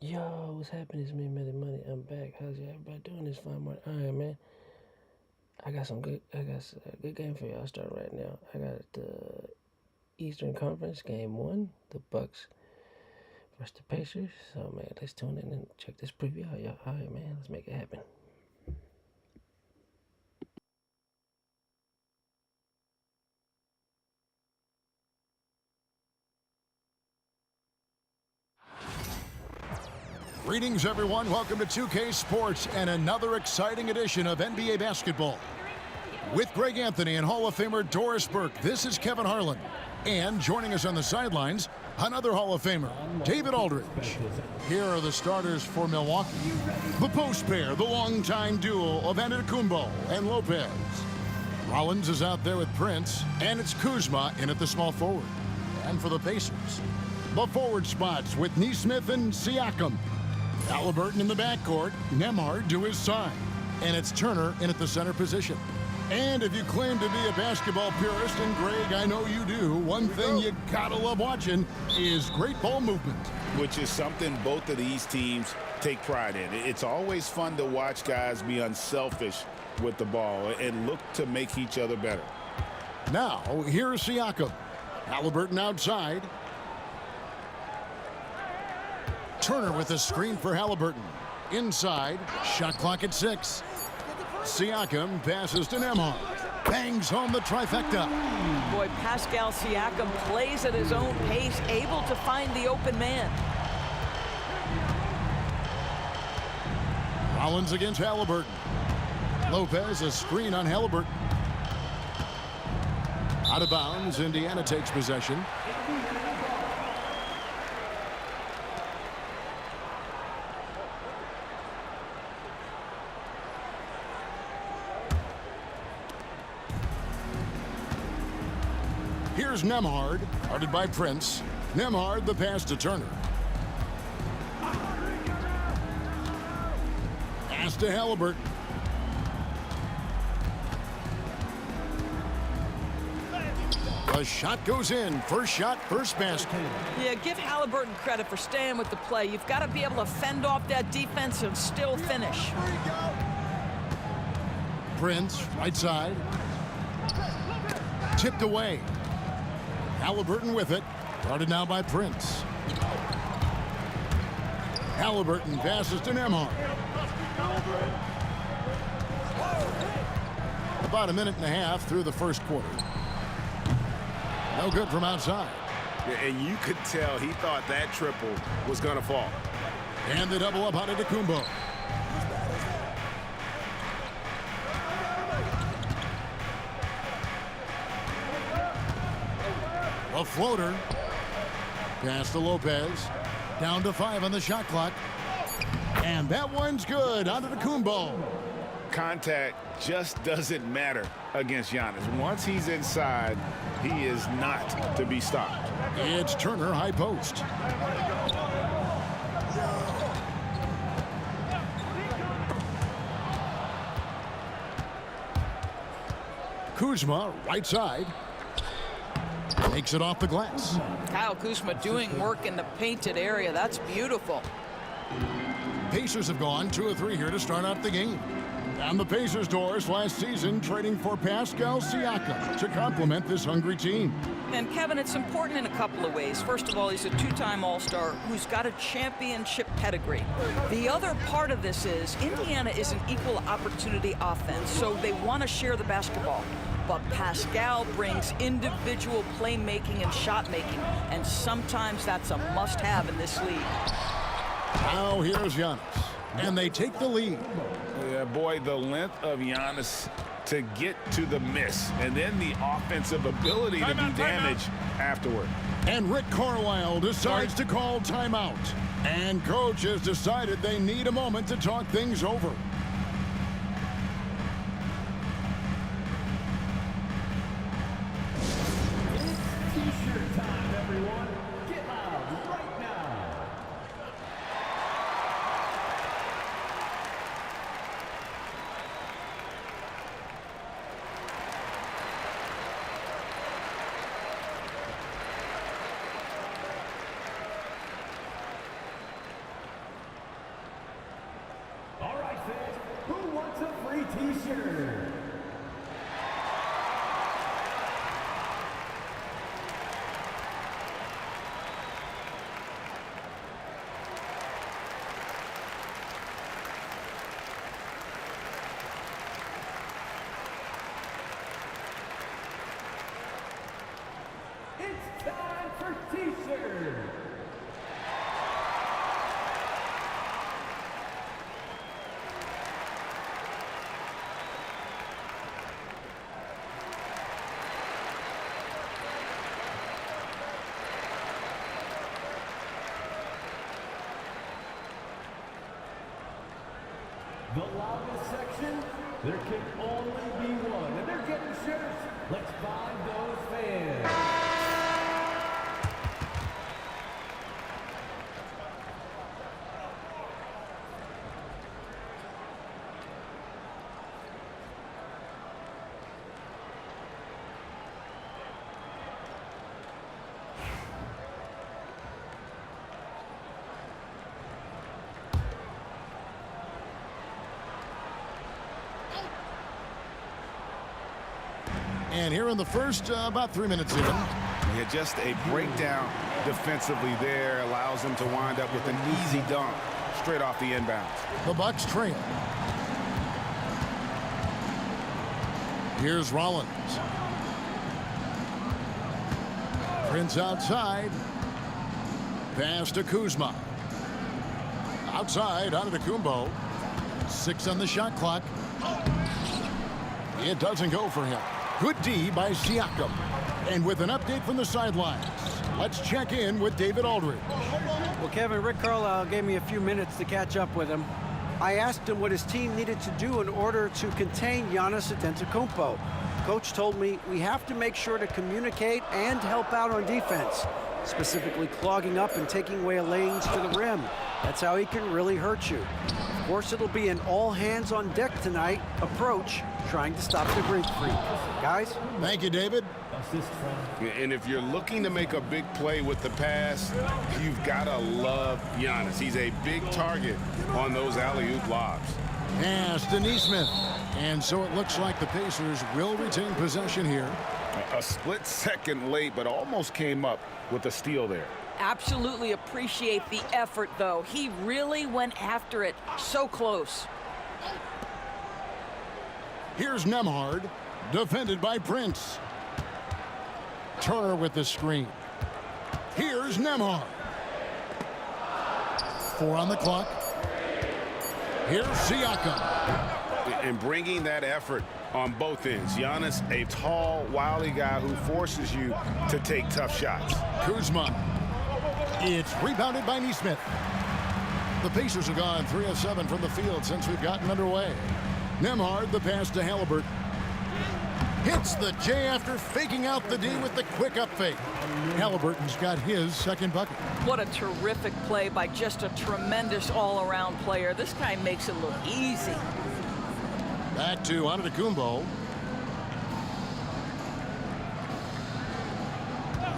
Yo, what's happening? It's me, Millie Money. I'm back. How's everybody doing this fine morning? All right, man. I got a good game for y'all. Start right now. I got the Eastern Conference game one, the Bucks versus the Pacers. So man, let's tune in and check this preview out, y'all. All right, man. Let's make it happen. Greetings, everyone. Welcome to 2K Sports and another exciting edition of NBA basketball. With Greg Anthony and Hall of Famer Doris Burke, this is Kevin Harlan. And joining us on the sidelines, another Hall of Famer, David Aldridge. Here are the starters for Milwaukee. The post pair, the longtime duo of Antetokounmpo and Lopez. Rollins is out there with Prince, and it's Kuzma in at the small forward. And for the Pacers, the forward spots with Nesmith and Siakam. Halliburton in the backcourt, Nembhard to his side. And it's Turner in at the center position. And if you claim to be a basketball purist, and Greg, I know you do, one thing you gotta love watching is great ball movement. Which is something both of these teams take pride in. It's always fun to watch guys be unselfish with the ball and look to make each other better. Now, here's Siakam. Halliburton outside. Turner with a screen for Halliburton. Inside, shot clock at 6. Siakam passes to Nembhard. Bangs home the trifecta. Boy, Pascal Siakam plays at his own pace, able to find the open man. Rollins against Halliburton. Lopez, a screen on Halliburton. Out of bounds, Indiana takes possession. Here's Nembhard, guarded by Prince. Nembhard, the pass to Turner. Pass to Halliburton. The shot goes in. First shot, first basket. Yeah, give Halliburton credit for staying with the play. You've got to be able to fend off that defense and still finish. Prince, right side. Tipped away. Halliburton with it. Guarded now by Prince. Halliburton passes to Nembhard. About a minute and a half through the first quarter. No good from outside. Yeah, and you could tell he thought that triple was going to fall. And the double up on Antetokounmpo. A floater. Pass to Lopez. Down to 5 on the shot clock. And that one's good. Antetokounmpo. Contact just doesn't matter against Giannis. Once he's inside, he is not to be stopped. It's Turner, high post. Kuzma, right side. Takes it off the glass. Kyle Kuzma doing work in the painted area. That's beautiful. Pacers have gone 2 of 3 here to start out the game. And the Pacers' doors last season trading for Pascal Siakam to complement this hungry team. And Kevin, it's important in a couple of ways. First of all, he's a 2-time All-Star who's got a championship pedigree. The other part of this is Indiana is an equal opportunity offense, so they want to share the basketball. But Pascal brings individual playmaking and shot making, and sometimes that's a must-have in this league. Now here's Giannis, and they take the lead. Yeah, boy, the length of Giannis to get to the miss, and then the offensive ability to do damage afterward. And Rick Carlisle decides to call timeout. And coach has decided they need a moment to talk things over. T-shirt time, everyone. Get loud right now. T-shirt. It's time for T-shirt. The loudest section, there can only be one, and they're getting shirts. Let's find those fans. And here in the first, about 3 minutes in. Yeah, just a breakdown defensively there allows them to wind up with an easy dunk straight off the inbounds. The Bucks trail. Here's Rollins. Prince outside. Pass to Kuzma. Outside, Antetokounmpo. 6 on the shot clock. It doesn't go for him. Good D by Siakam. And with an update from the sidelines, let's check in with David Aldridge. Well, Kevin, Rick Carlisle gave me a few minutes to catch up with him. I asked him what his team needed to do in order to contain Giannis Antetokounmpo. Coach told me we have to make sure to communicate and help out on defense, specifically clogging up and taking away lanes to the rim. That's how he can really hurt you. Of course, it'll be an all-hands-on-deck tonight approach, trying to stop the Greek Freak. Guys? Thank you, David. Assist from And if you're looking to make a big play with the pass, you've got to love Giannis. He's a big target on those alley-oop lobs. Pass to Nesmith. And so it looks like the Pacers will retain possession here. A split second late, but almost came up with a steal there. Absolutely appreciate the effort, though. He really went after it. So close. Here's Nembhard, defended by Prince. Turner with the screen. Here's Nembhard. 4 on the clock. Here's Siakam. And bringing that effort on both ends. Giannis, a tall, wily guy who forces you to take tough shots. Kuzma. It's rebounded by Nesmith. The Pacers have gone 3 of 7 from the field since we've gotten underway. Nembhard, the pass to Halliburton. Hits the J after faking out the D with the quick up fake. Halliburton's got his second bucket. What a terrific play by just a tremendous all-around player. This guy makes it look easy. Back to Antetokounmpo.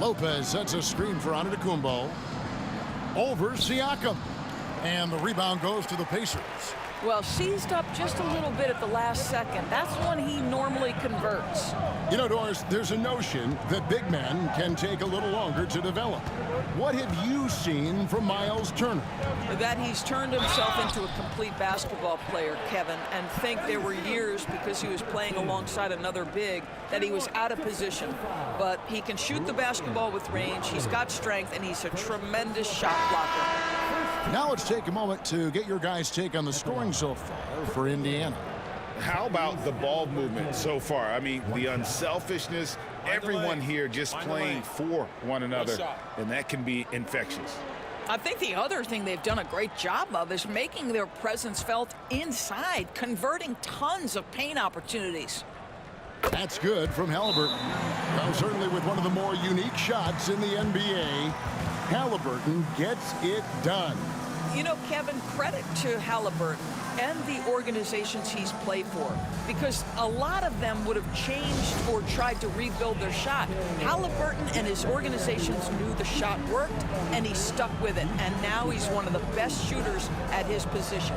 Lopez sets a screen for Antetokounmpo. Over Siakam. And the rebound goes to the Pacers. Well, seized up just a little bit at the last second. That's when he normally converts. You know, Doris, there's a notion that big men can take a little longer to develop. What have you seen from Miles Turner? That he's turned himself into a complete basketball player, Kevin, and think there were years because he was playing alongside another big that he was out of position. But he can shoot the basketball with range, he's got strength, and he's a tremendous shot blocker. Now let's take a moment to get your guys' take on the scoring so far for Indiana. How about the ball movement so far? I mean, the unselfishness, everyone here just playing for one another, and that can be infectious. I think the other thing they've done a great job of is making their presence felt inside, converting tons of paint opportunities. That's good from Halliburton. Well, certainly with one of the more unique shots in the NBA, Halliburton gets it done. You know, Kevin, credit to Halliburton and the organizations he's played for, because a lot of them would have changed or tried to rebuild their shot. Halliburton and his organizations knew the shot worked, and he stuck with it, and now he's one of the best shooters at his position.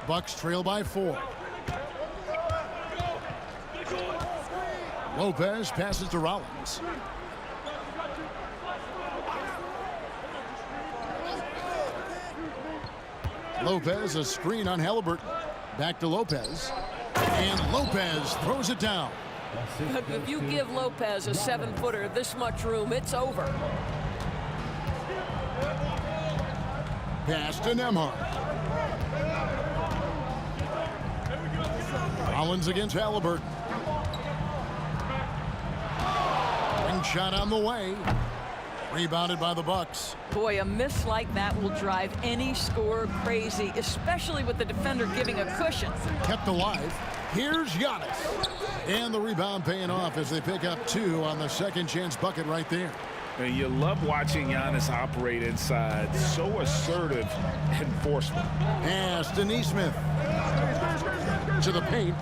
Bucks trail by 4. Lopez passes to Rollins. Lopez, a screen on Halliburton. Back to Lopez. And Lopez throws it down. If you give Lopez a 7-footer this much room, it's over. Pass to Nembhard. Rollins against Halliburton. Ring shot on the way. Rebounded by the Bucks. Boy, a miss like that will drive any scorer crazy, especially with the defender giving a cushion. Kept alive. Here's Giannis. And the rebound paying off as they pick up 2 on the second chance bucket right there. And you love watching Giannis operate inside. So assertive enforcement. Pass to Nesmith. To the paint.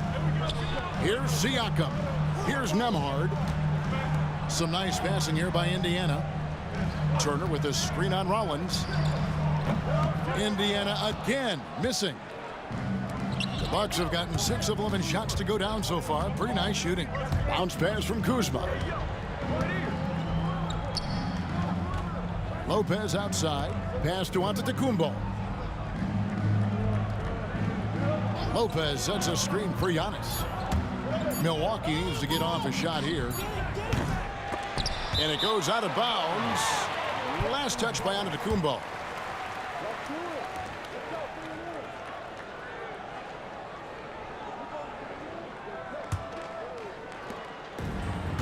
Here's Siakam. Here's Nembhard. Some nice passing here by Indiana. Turner with a screen on Rollins. Indiana again missing. The Bucks have gotten 6 of 11 shots to go down so far. Pretty nice shooting. Bounce pass from Kuzma. Lopez outside. Pass to Antetokounmpo. Lopez sets a screen for Giannis. Milwaukee needs to get off a shot here. And it goes out of bounds. Last touch by Antetokounmpo.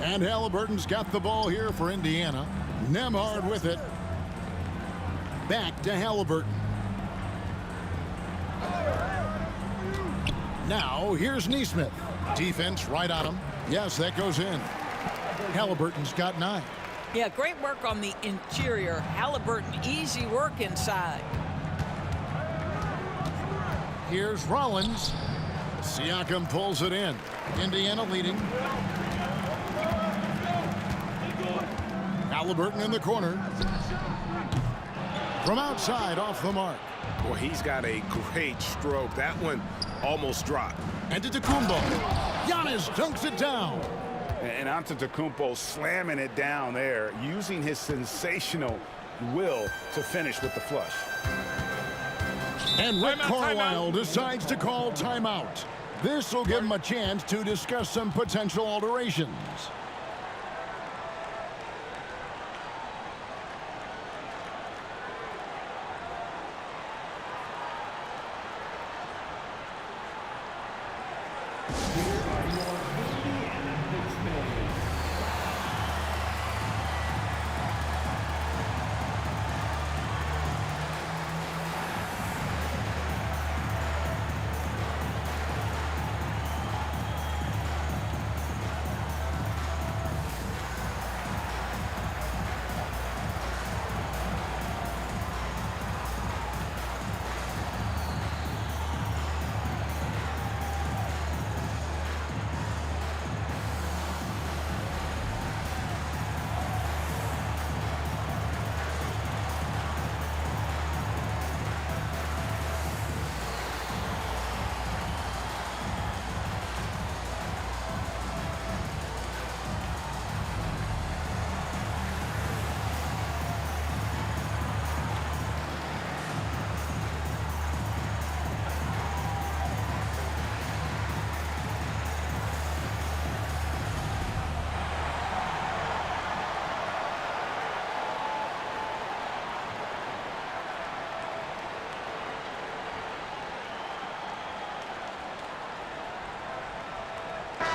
And Halliburton's got the ball here for Indiana. Nembhard with it. Back to Halliburton. Now here's Nesmith. Defense right on him. Yes, that goes in. Halliburton's got 9. Yeah, great work on the interior. Halliburton, easy work inside. Here's Rollins. Siakam pulls it in. Indiana leading. Halliburton in the corner. From outside, off the mark. Well, he's got a great stroke. That one almost dropped. And to Antetokounmpo. Giannis dunks it down. And Antetokounmpo slamming it down there, using his sensational will to finish with the flush. And Rick Carlisle decides to call timeout. This will give him a chance to discuss some potential alterations.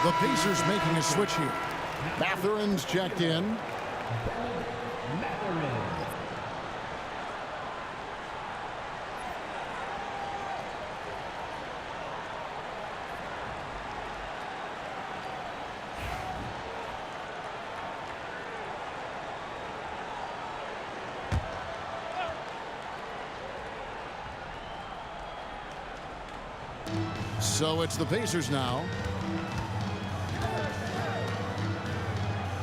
The Pacers making a switch here. Mathurin's checked in. So it's the Pacers now.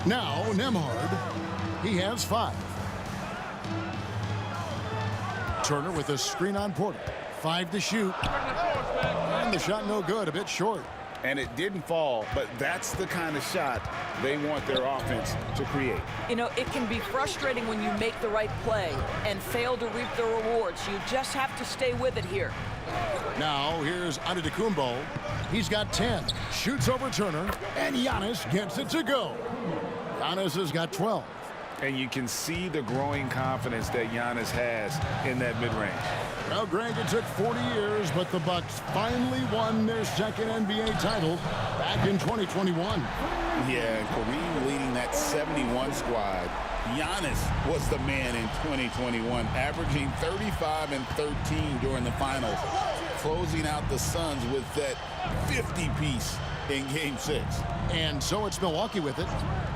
Now Nembhard. He has 5. Turner with a screen on Porter. 5 to shoot. And the shot no good, a bit short. And it didn't fall, but that's the kind of shot they want their offense to create. You know, it can be frustrating when you make the right play and fail to reap the rewards. You just have to stay with it here. Now here's Antetokounmpo. He's got 10. Shoots over Turner, and Giannis gets it to go. Giannis has got 12. And you can see the growing confidence that Giannis has in that mid-range. Well, Greg, it took 40 years, but the Bucks finally won their second NBA title back in 2021. Yeah, and Kareem leading that 71 squad. Giannis was the man in 2021, averaging 35 and 13 during the finals, closing out the Suns with that 50-piece in Game 6. And so it's Milwaukee with it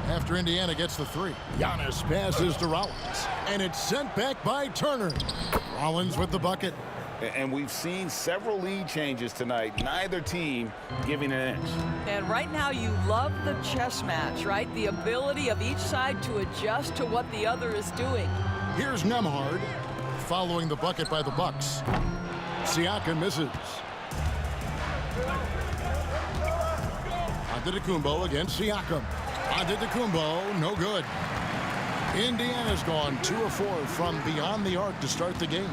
after Indiana gets the 3. Giannis passes to Rollins, and it's sent back by Turner. Rollins with the bucket. And we've seen several lead changes tonight, neither team giving an inch. And right now you love the chess match, right? The ability of each side to adjust to what the other is doing. Here's Nembhard following the bucket by the Bucks. Siakam misses. Antetokounmpo against Siakam. Antetokounmpo, no good. Indiana's gone 2 of 4 from beyond the arc to start the game.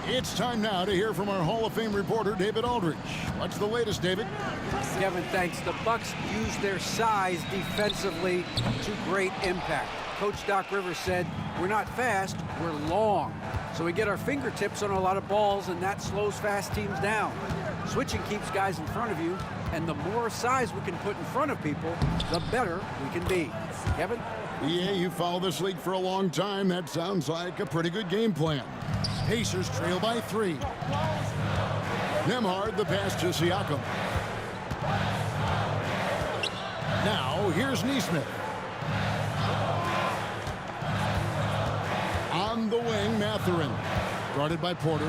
It's time now to hear from our Hall of Fame reporter, David Aldridge. What's the latest, David? Kevin, thanks. The Bucks use their size defensively to great impact. Coach Doc Rivers said, we're not fast, we're long. So we get our fingertips on a lot of balls, and that slows fast teams down. Switching keeps guys in front of you, and the more size we can put in front of people, the better we can be. Kevin? Yeah, you followed this league for a long time. That sounds like a pretty good game plan. Pacers trail by 3. Nembhard, the pass to Siakam. Now, here's Nesmith. On the wing, Mathurin. Guarded by Porter.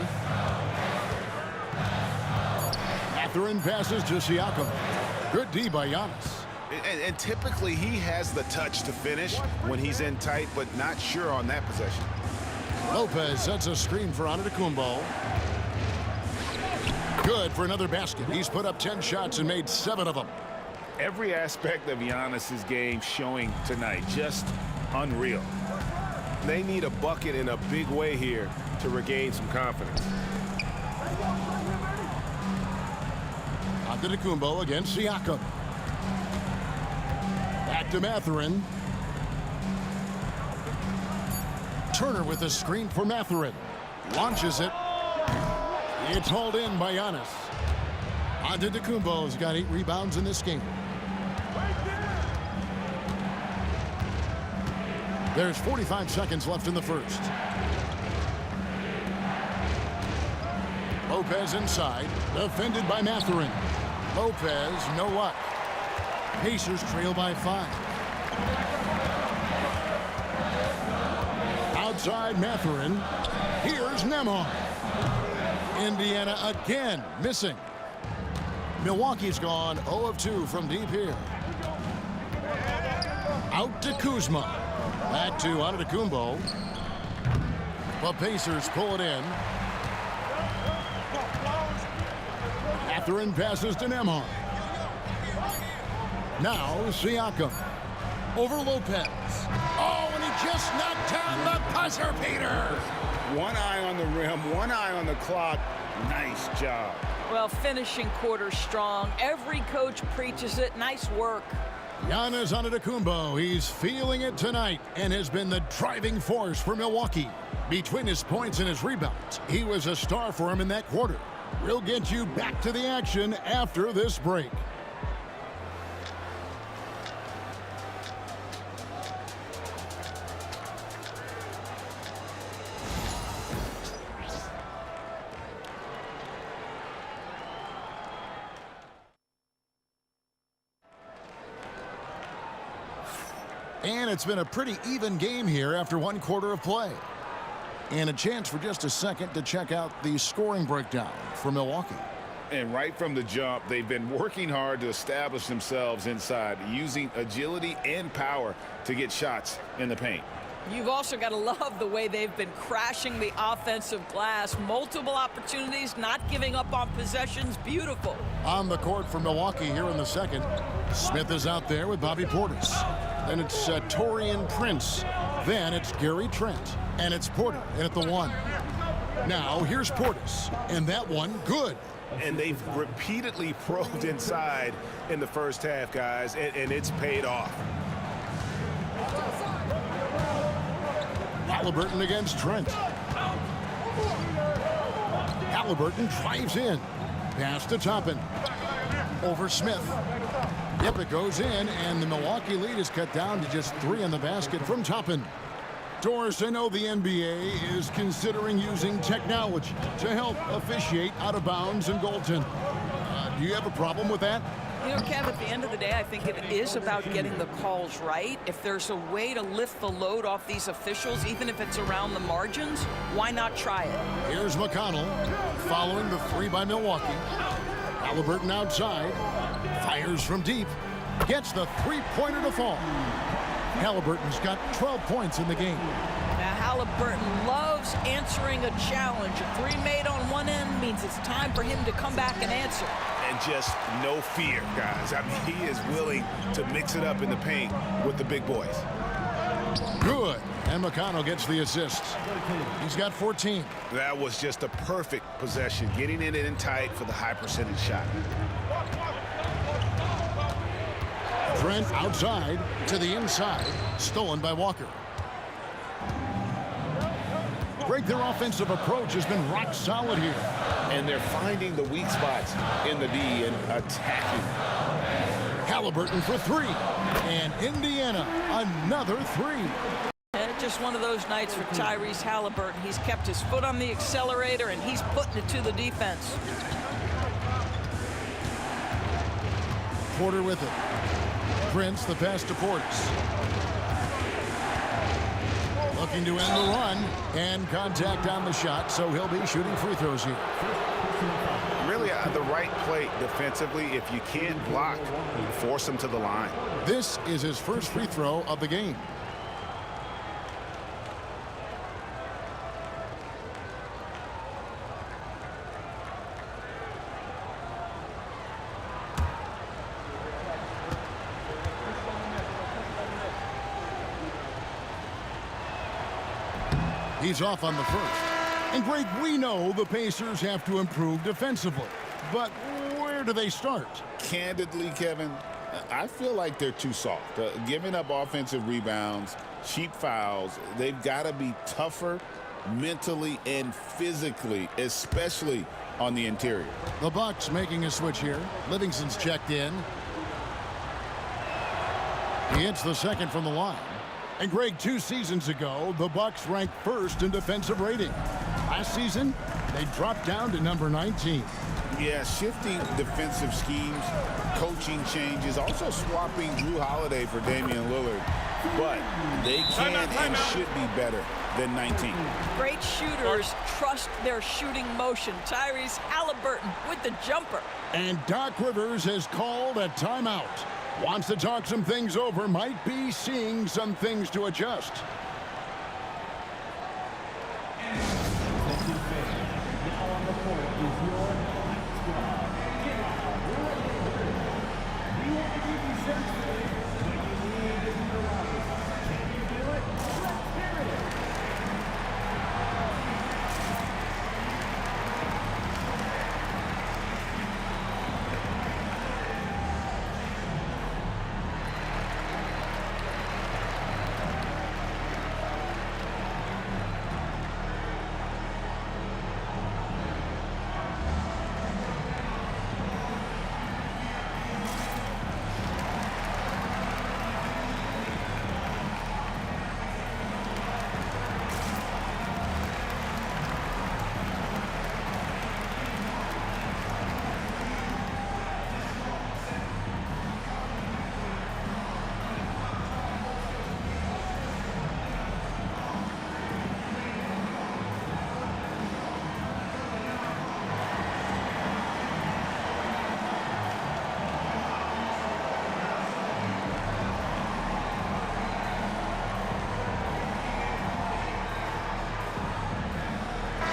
Mathurin passes to Siakam. Good D by Giannis. And typically he has the touch to finish when he's in tight, but not sure on that possession. Lopez sets a screen for Antetokounmpo. Good for another basket. He's put up 10 shots and made 7 of them. Every aspect of Giannis's game showing tonight, just unreal. They need a bucket in a big way here to regain some confidence. Antetokounmpo against Siakam. Back to Mathurin. Turner with a screen for Mathurin. Launches it. It's hauled in by Giannis. Antetokounmpo's got 8 rebounds in this game. There's 45 seconds left in the first. Lopez inside, defended by Mathurin. Lopez, no luck. Pacers trail by 5. Outside Mathurin. Here's Nembhard. Indiana again missing. Milwaukee's gone 0 of 2 from deep here. Out to Kuzma. Back to Antetokounmpo. The Pacers pull it in. Mathurin passes to Nembhard. Now Siakam. Over Lopez. Oh, and he just knocked down the buzzer beater. One eye on the rim, one eye on the clock. Nice job. Well, finishing quarter strong. Every coach preaches it. Nice work. Giannis Antetokounmpo, he's feeling it tonight and has been the driving force for Milwaukee. Between his points and his rebounds, he was a star for him in that quarter. We'll get you back to the action after this break. And it's been a pretty even game here after 1 quarter of play. And a chance for just a second to check out the scoring breakdown for Milwaukee. And right from the jump, they've been working hard to establish themselves inside, using agility and power to get shots in the paint. You've also got to love the way they've been crashing the offensive glass. Multiple opportunities, not giving up on possessions. Beautiful. On the court for Milwaukee here in the second. Smith is out there with Bobby Portis. Then it's Taurean Prince. Then it's Gary Trent. And it's Porter in at the 1. Now here's Portis. And that one, good. And they've repeatedly probed inside in the first half, guys, and it's paid off. Halliburton against Trent. Halliburton drives in. Pass to Toppin. Over Smith. Yep, it goes in, and the Milwaukee lead is cut down to just 3 in the basket from Toppin. Doris, I know the NBA is considering using technology to help officiate out of bounds and goaltending. Do you have a problem with that? You know, Kev, at the end of the day, I think it is about getting the calls right. If there's a way to lift the load off these officials, even if it's around the margins, why not try it? Here's McConnell following the 3 by Milwaukee. Halliburton outside. Fires from deep. Gets the 3-pointer to fall. Halliburton's got 12 points in the game. Now, Halliburton loves answering a challenge. A 3 made on one end means it's time for him to come back and answer. And just no fear, guys. I mean, he is willing to mix it up in the paint with the big boys. Good. And McConnell gets the assist. He's got 14. That was just a perfect possession, getting it in tight for the high percentage shot. Trent outside to the inside. Stolen by Walker. Greg, their offensive approach has been rock solid here. And they're finding the weak spots in the D and attacking. Halliburton for 3. And Indiana, another 3. Just one of those nights for Tyrese Halliburton. He's kept his foot on the accelerator, and he's putting it to the defense. Porter with it. Prince, the pass to Portis. Looking to end the run, and contact on the shot, so he'll be shooting free throws here. Really the right play defensively. If you can't block, force him to the line. This is his first free throw of the game. He's off on the first. And Greg, we know the Pacers have to improve defensively. But where do they start? Candidly, Kevin, I feel like they're too soft. Giving up offensive rebounds, cheap fouls, they've got to be tougher mentally and physically, especially on the interior. The Bucks making a switch here. Livingston's checked in. He hits the second from the line. And Greg, 2 seasons ago, the Bucks ranked first in defensive rating. Last season, they dropped down to number 19. Yeah, shifting defensive schemes, coaching changes, also swapping Jrue Holiday for Damian Lillard. But they can and should be better than 19. Great shooters trust their shooting motion. Tyrese Halliburton with the jumper. And Doc Rivers has called a timeout. Wants to talk some things over, might be seeing some things to adjust.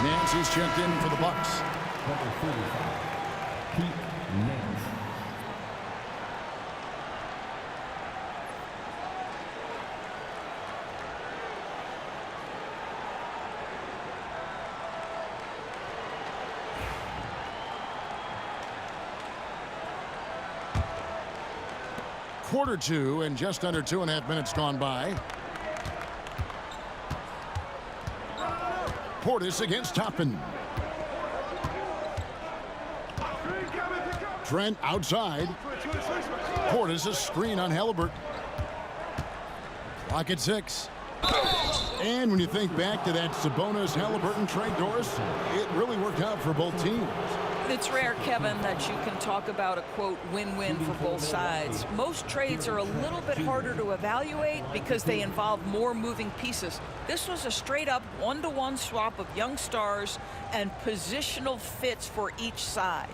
Nancy's checked in for the Bucks. Number 35, Pete Nance. Quarter two and just under 2.5 minutes gone by. Portis against Toppin. Trent outside. Portis a screen on Halliburton. Clock at 6. And when you think back to that Sabonis-Halliburton trade, Doris, it really worked out for both teams. It's rare, Kevin, that you can talk about a, quote, win-win for both sides. Most trades are a little bit harder to evaluate because they involve more moving pieces. This was a straight-up one-to-one swap of young stars and positional fits for each side.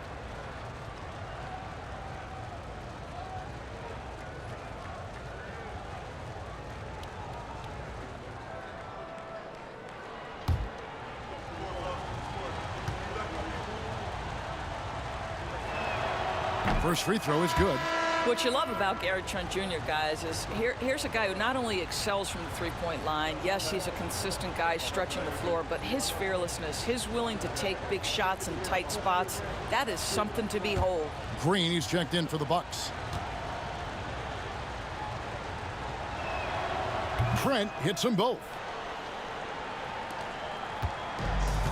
First free throw is good. What you love about Gary Trent Jr., guys, is here's a guy who not only excels from the three-point line, yes, he's a consistent guy stretching the floor, but his fearlessness, his willing to take big shots in tight spots, that is something to behold. Green, he's checked in for the Bucks. Trent hits them both.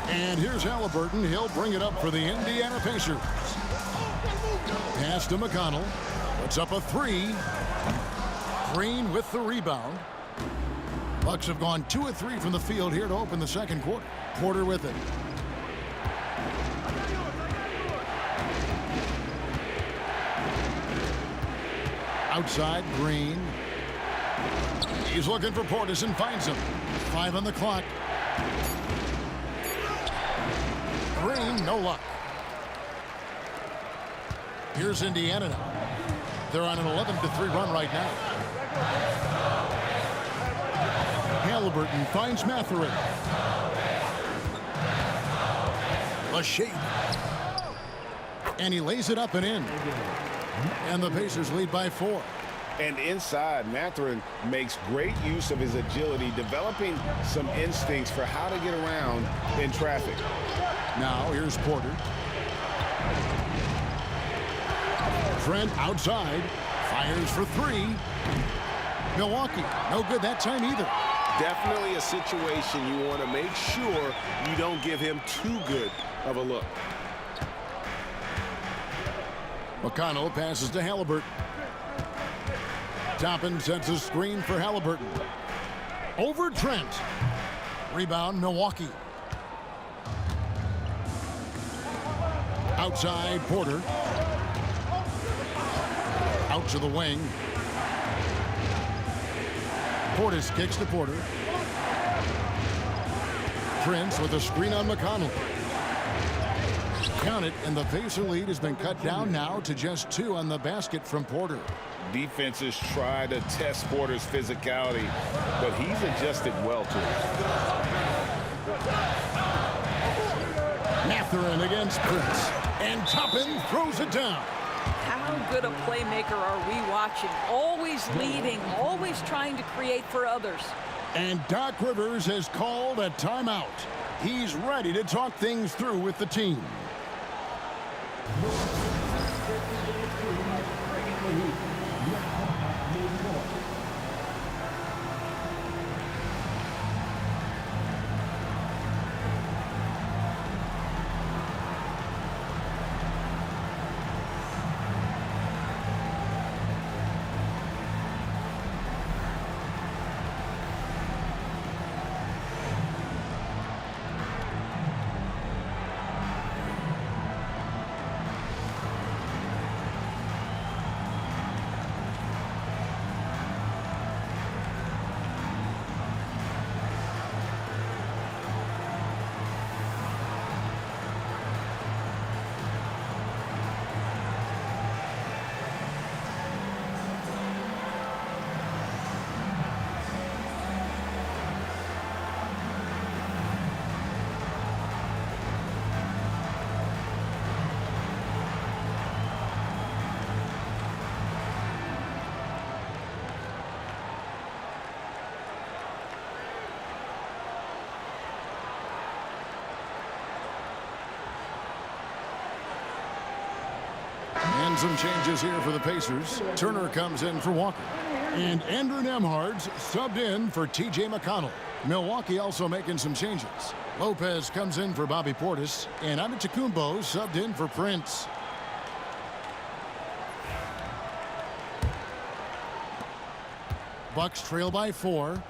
And here's Halliburton. He'll bring it up for the Indiana Pacers. Pass to McConnell. Puts up a 3. Green with the rebound. Bucks have gone 2 of 3 from the field here to open the second quarter. Porter with it. Outside, Green. He's looking for Portis and finds him. 5 on the clock. Green, no luck. Here's Indiana now. They're on an 11-3 run right now. Halliburton finds Mathurin. A shake. And he lays it up and in. And the Pacers lead by 4. And inside, Mathurin makes great use of his agility, developing some instincts for how to get around in traffic. Now here's Porter. Trent outside, fires for 3. Milwaukee, no good that time either. Definitely a situation you want to make sure you don't give him too good of a look. McConnell passes to Halliburton. Toppin sets a screen for Halliburton. Over Trent. Rebound, Milwaukee. Outside, Porter. Out to the wing. Portis kicks to Porter. Prince with a screen on McConnell. Count it, and the Pacer lead has been cut down now to just 2 on the basket from Porter. Defenses try to test Porter's physicality, but he's adjusted well to it. Mathurin against Prince. And Toppin throws it down. How good a playmaker are we watching? Always leading, always trying to create for others. And Doc Rivers has called a timeout. He's ready to talk things through with the team. some changes here for the Pacers. Turner comes in for Walker. And Andrew Nembhard's subbed in for T.J. McConnell. Milwaukee also making some changes. Lopez comes in for Bobby Portis. And Antetokounmpo subbed in for Prince. Bucks trail by 4.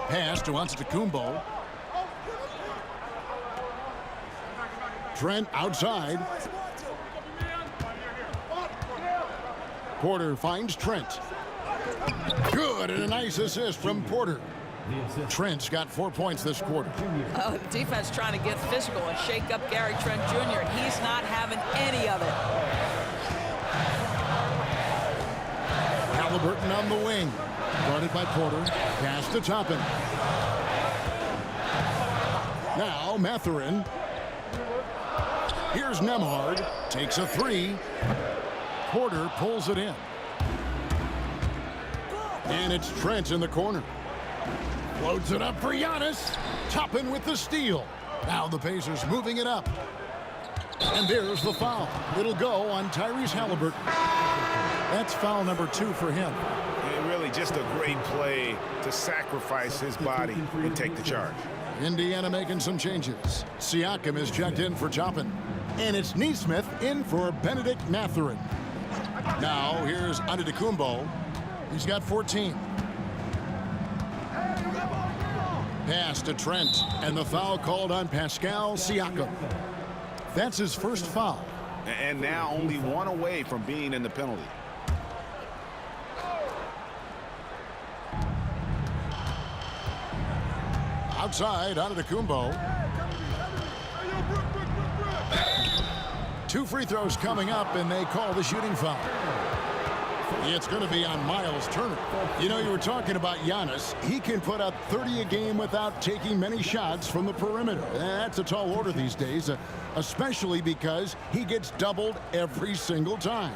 Pass to Antetokounmpo. Trent outside. Porter finds Trent. Good, and a nice assist from Porter. Trent's got 4 points this quarter. Defense trying to get physical and shake up Gary Trent Jr. He's not having any of it. Halliburton on the wing. Guarded by Porter. Pass to Toppin. Now Mathurin. Here's Nembhard. Takes a 3. Porter pulls it in. And it's Trent in the corner. Loads it up for Giannis. Toppin with the steal. Now the Pacers moving it up. And there's the foul. It'll go on Tyrese Halliburton. That's foul number 2 for him. And really just a great play to sacrifice his body and take the charge. Indiana making some changes. Siakam is checked in for Toppin. And it's Nesmith in for Benedict Mathurin. Now here's Antetokounmpo. He's got 14. Pass to Trent, and the foul called on Pascal Siakam. That's his first foul. And now only 1 away from being in the penalty. Outside, Antetokounmpo. 2 free throws coming up, and they call the shooting foul. It's going to be on Miles Turner. You know, you were talking about Giannis. He can put up 30 a game without taking many shots from the perimeter. That's a tall order these days, especially because he gets doubled every single time.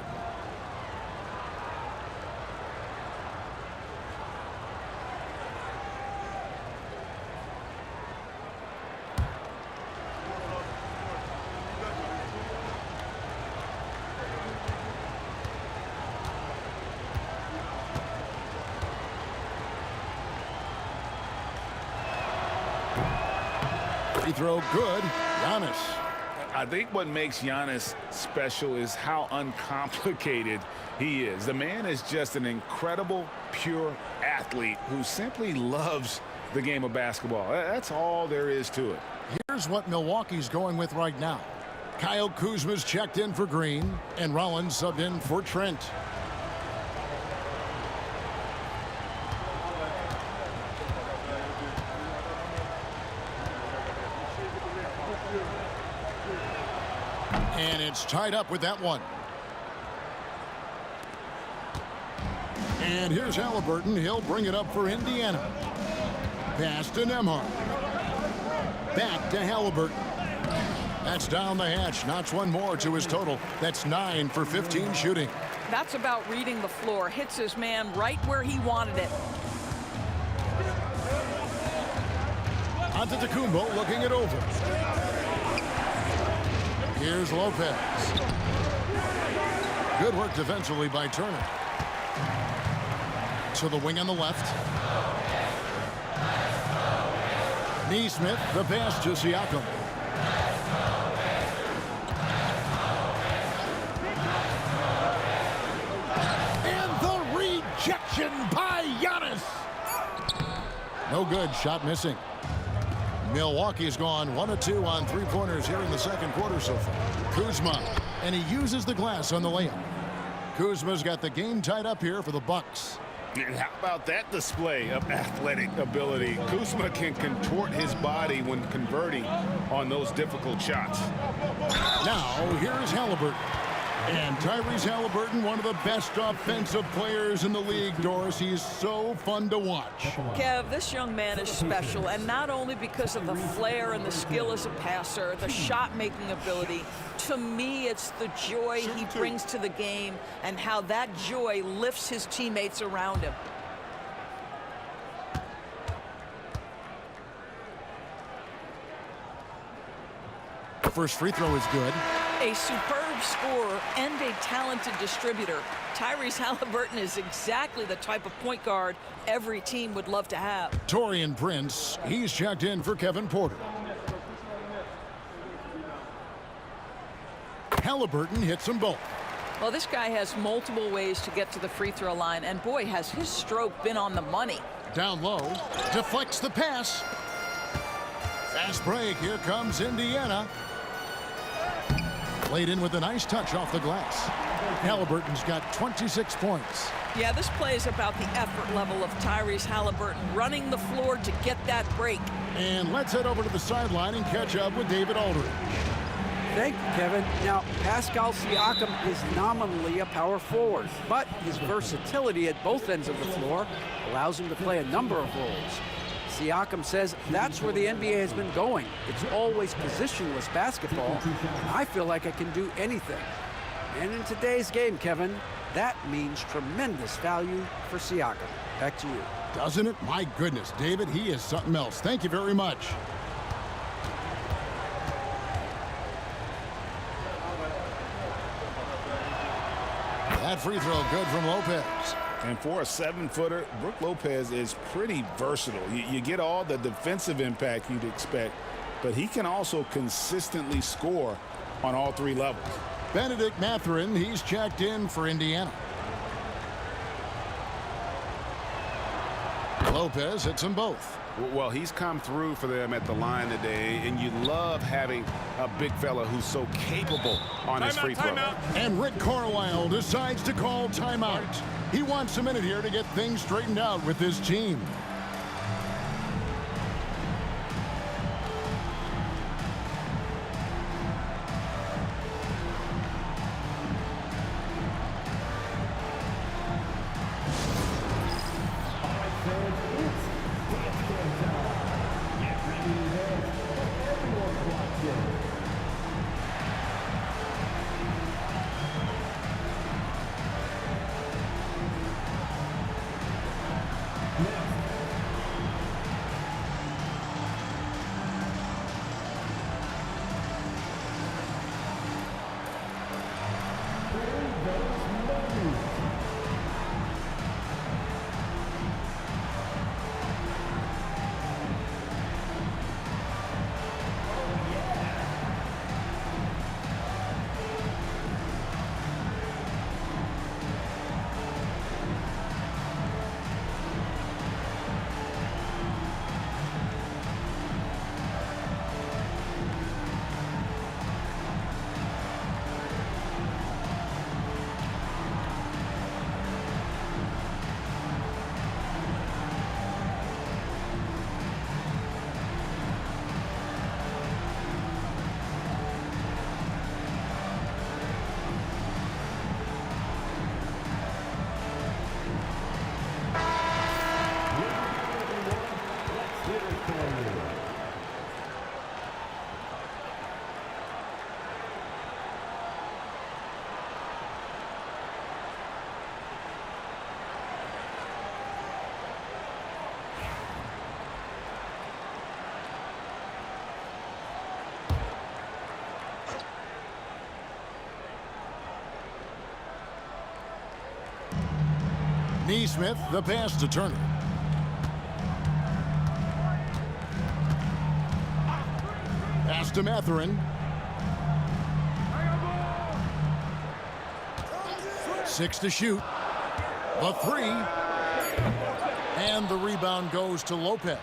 Free throw good. Giannis. I think what makes Giannis special is how uncomplicated he is. The man is just an incredible, pure athlete who simply loves the game of basketball. That's all there is to it. Here's what Milwaukee's going with right now. Kyle Kuzma's checked in for Green, and Rollins subbed in for Trent. And it's tied up with that one. And here's Halliburton. He'll bring it up for Indiana. Pass to Nembhard. Back to Halliburton. That's down the hatch. Knocks 1 more to his total. That's 9 for 15 shooting. That's about reading the floor. Hits his man right where he wanted it. Antetokounmpo looking it over. Here's Lopez. Good work defensively by Turner. To the wing on the left. Nesmith, the pass to Siakam. And the rejection by Giannis. No good. Shot missing. Milwaukee's gone 1 of 2 on 3-pointers here in the second quarter so far. Kuzma, and he uses the glass on the layup. Kuzma's got the game tied up here for the Bucks. And how about that display of athletic ability? Kuzma can contort his body when converting on those difficult shots. Now, here's Halliburton. And Tyrese Halliburton, one of the best offensive players in the league, Doris. He is so fun to watch. Kev, this young man is special, and not only because of the flair and the skill as a passer, the shot-making ability. To me, it's the joy he brings to the game and how that joy lifts his teammates around him. The first free throw is good. A superb superb scorer and a talented distributor. Tyrese Halliburton is exactly the type of point guard every team would love to have. Taurean Prince, he's checked in for Kevin Porter. Halliburton hits them both. Well, this guy has multiple ways to get to the free throw line, and boy, has his stroke been on the money. Down low, deflects the pass. Fast break, here comes Indiana. Played in with a nice touch off the glass. Halliburton's got 26 points. Yeah, this play is about the effort level of Tyrese Halliburton, running the floor to get that break. And let's head over to the sideline and catch up with David Aldridge. Thank you, Kevin. Now, Pascal Siakam is nominally a power forward, but his versatility at both ends of the floor allows him to play a number of roles. Siakam says that's where the NBA has been going. It's always positionless basketball, and I feel like I can do anything. And in today's game, Kevin, that means tremendous value for Siakam. Back to you. Doesn't it? My goodness, David, he is something else. Thank you very much. That free throw good from Lopez. And for a 7-footer, Brook Lopez is pretty versatile. You get all the defensive impact you'd expect, but he can also consistently score on all three levels. Benedict Mathurin, he's checked in for Indiana. Lopez hits them both. Well, he's come through for them at the line today, and you love having a big fella who's so capable on his free throw. And Rick Carlisle decides to call timeout. He wants a minute here to get things straightened out with his team. Neesmith, the pass to Turner. Pass to Mathurin. 6 to shoot. The 3. And the rebound goes to Lopez.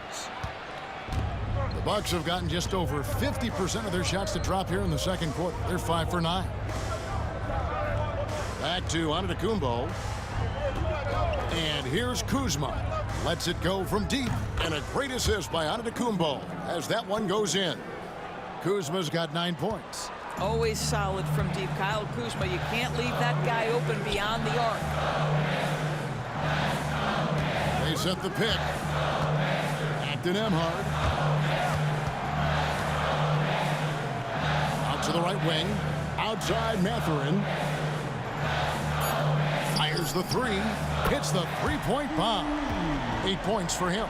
The Bucks have gotten just over 50% of their shots to drop here in the second quarter. They're 5 for 9. Back to Antetokounmpo. And here's Kuzma. Lets it go from deep. And a great assist by Antetokounmpo as that one goes in. Kuzma's got 9 points. Always solid from deep. Kyle Kuzma, you can't leave that guy open beyond the arc. They set the pick. Acton Emhard. Out to the right wing. Outside Mathurin. Fires the 3. Hits the 3-point bomb. 8 points for him.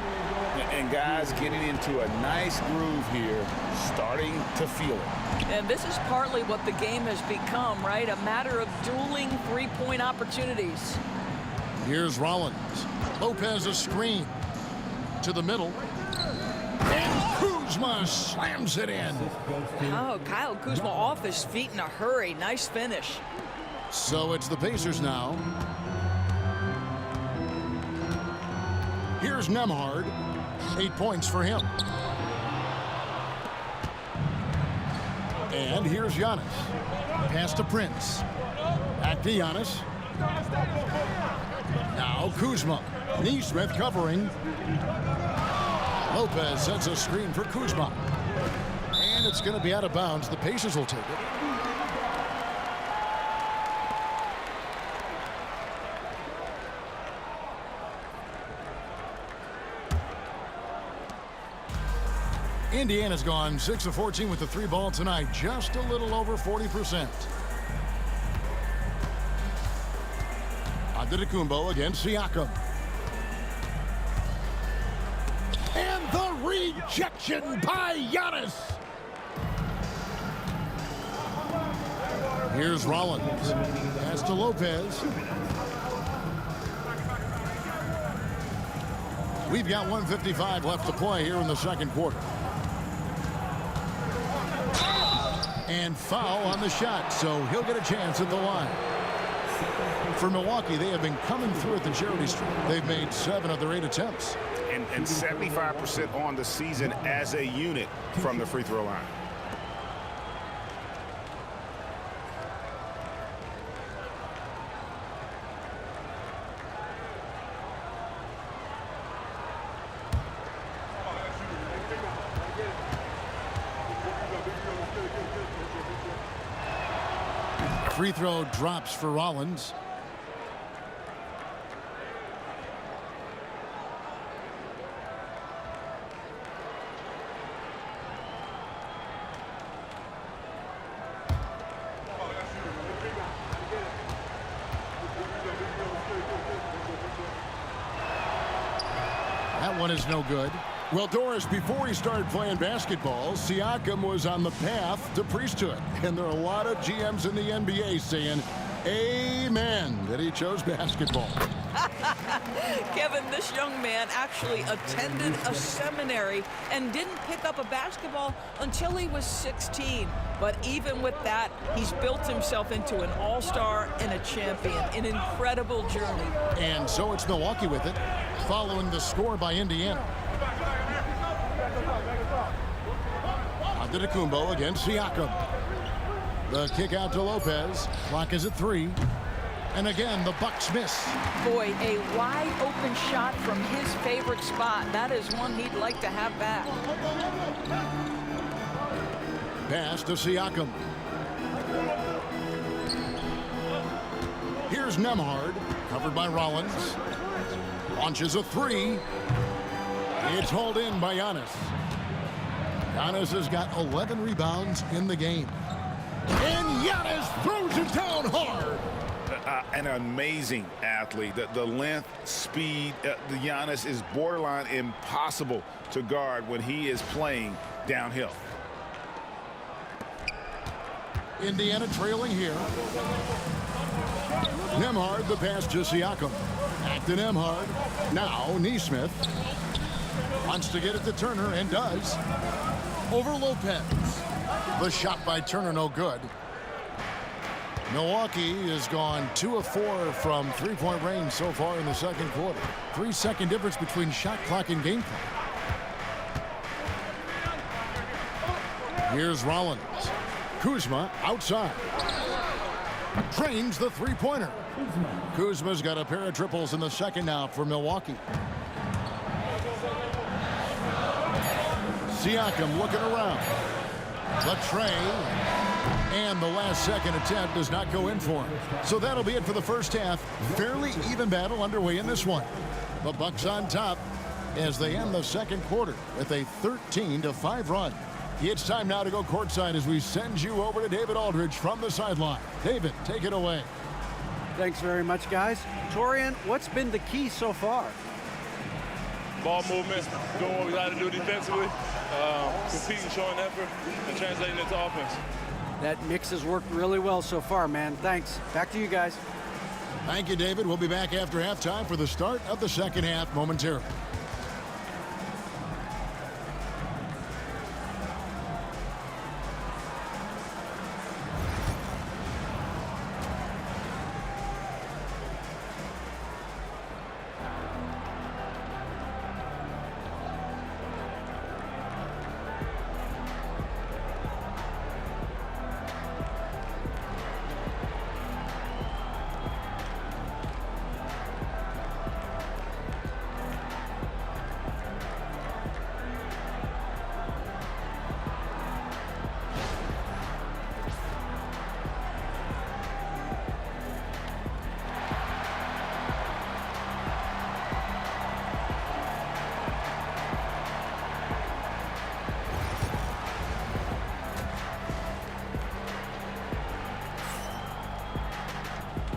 And guys getting into a nice groove here, starting to feel it. And this is partly what the game has become, right? A matter of dueling three-point opportunities. Here's Rollins. Lopez a screen to the middle. And Kuzma slams it in. Oh, Kyle Kuzma off his feet in a hurry. Nice finish. So it's the Pacers now. Here's Nembhard. 8 points for him. And here's Giannis. Pass to Prince. Back to Giannis. Now Kuzma. Nesmith covering. Lopez sets a screen for Kuzma. And it's going to be out of bounds. The Pacers will take it. Indiana's gone 6 of 14 with the 3 ball tonight, just a little over 40%. Antetokounmpo against Siakam. And the rejection by Giannis. Here's Rollins. Pass to Lopez. We've got 1:55 left to play here in the second quarter. And foul on the shot, so he'll get a chance at the line. For Milwaukee, they have been coming through at the charity stripe. They've made 7 of their 8 attempts. And 75% on the season as a unit from the free throw line. Free throw drops for Rollins. That one is no good. Well, Doris, before he started playing basketball, Siakam was on the path to priesthood. And there are a lot of GMs in the NBA saying, amen, that he chose basketball. Kevin, this young man actually attended a seminary and didn't pick up a basketball until he was 16. But even with that, he's built himself into an all-star and a champion. An incredible journey. And so it's Milwaukee with it, following the score by Indiana. Antetokounmpo against Siakam. The kick out to Lopez. Clock is at 3. And again, the Bucks miss. Boy, a wide open shot from his favorite spot. That is one he'd like to have back. Pass to Siakam. Here's Nembhard, covered by Rollins. Launches a 3. It's hauled in by Giannis. Giannis has got 11 rebounds in the game. And Giannis throws it down hard. An amazing athlete. The length, speed, the Giannis is borderline impossible to guard when he is playing downhill. Indiana trailing here. Nembhard, the pass to Siakam. Back to Nembhard. Now Nesmith wants to get it to Turner and does. Over Lopez. The shot by Turner no good. Milwaukee has gone 2 of 4 from 3-point range so far in the second quarter. 3-second difference between shot clock and game clock. Here's Rollins. Kuzma outside. Drains the 3-pointer. Kuzma's got a pair of triples in the second now for Milwaukee. Siakam looking around. The tray. And the last second attempt does not go in for him. So that'll be it for the first half. Fairly even battle underway in this one. The Bucks on top as they end the second quarter with a 13-5 run. It's time now to go courtside as we send you over to David Aldridge from the sideline. David, take it away. Thanks very much, guys. Torian, what's been the key so far? ball movement, doing what we got to do defensively, competing, showing effort, and translating it to offense. That mix has worked really well so far, man. Thanks. Back to you guys. Thank you, David. We'll be back after halftime for the start of the second half momentarily.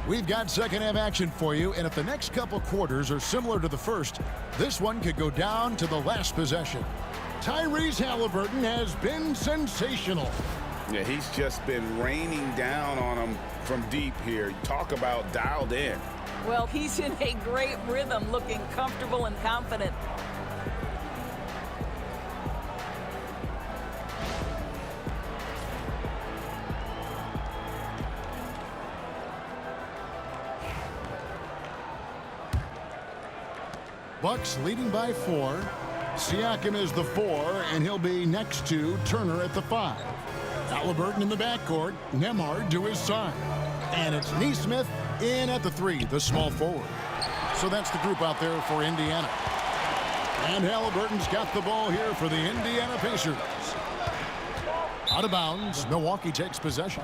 We've got second half action for you, and if the next couple quarters are similar to the first, this one could go down to the last possession. Tyrese Halliburton has been sensational. Yeah, he's just been raining down on him from deep here. Talk about dialed in. Well, he's in a great rhythm, looking comfortable and confident. Bucks leading by 4. Siakam is the 4, and he'll be next to Turner at the 5. Halliburton in the backcourt, Nembhard to his side. And it's Nesmith in at the 3, the small forward. So that's the group out there for Indiana. And Halliburton's got the ball here for the Indiana Pacers. Out of bounds, Milwaukee takes possession.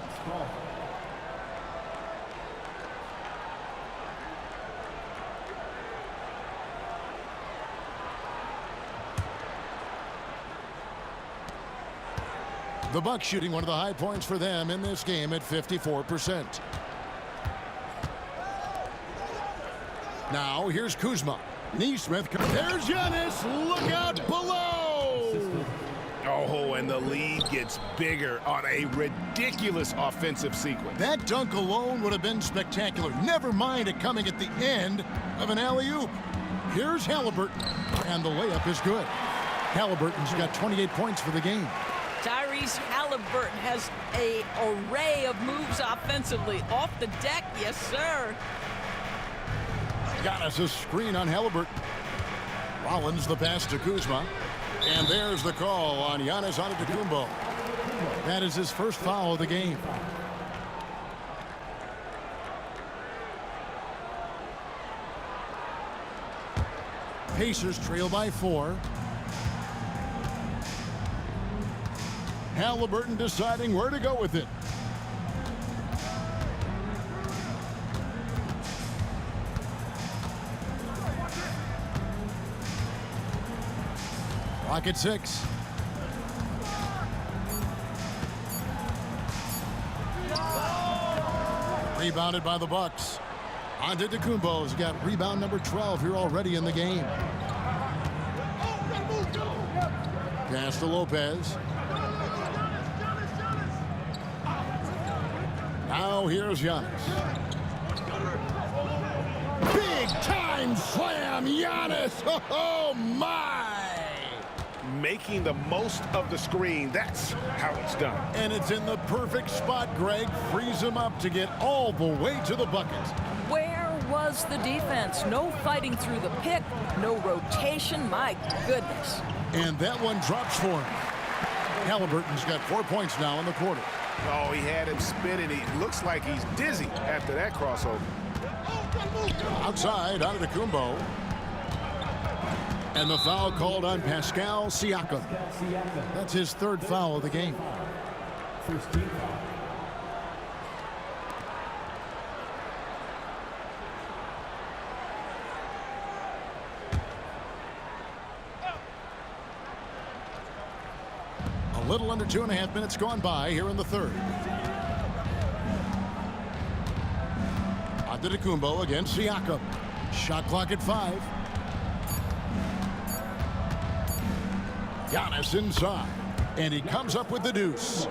The Bucks shooting one of the high points for them in this game at 54%. Now here's Kuzma. Nesmith. There's Giannis. Look out below. Oh, and the lead gets bigger on a ridiculous offensive sequence. That dunk alone would have been spectacular. Never mind it coming at the end of an alley-oop. Here's Halliburton. And the layup is good. Halliburton's got 28 points for the game. Tyrese Halliburton has an array of moves offensively. Off the deck, yes, sir. Giannis a screen on Halliburton. Rollins the pass to Kuzma. And there's the call on Giannis Antetokounmpo. That is his first foul of the game. Pacers trail by 4. Halliburton deciding where to go with it. Clock at 6. Rebounded by the Bucks. Antetokounmpo's got rebound number 12 here already in the game. Pass to Lopez. Now here's Giannis. Big time slam, Giannis. Oh my! Making the most of the screen. That's how it's done. And it's in the perfect spot, Greg. Frees him up to get all the way to the bucket. Where was the defense? No fighting through the pick, no rotation. My goodness. And that one drops for him. Halliburton's got 4 points now in the quarter. Oh, he had him spinning. He looks like he's dizzy after that crossover. Outside, Antetokounmpo. And the foul called on Pascal Siakam. That's his third foul of the game. First team foul. A little under 2.5 minutes gone by here in the third. Antetokounmpo against Siakam. Shot clock at 5. Giannis inside, and he comes up with the deuce.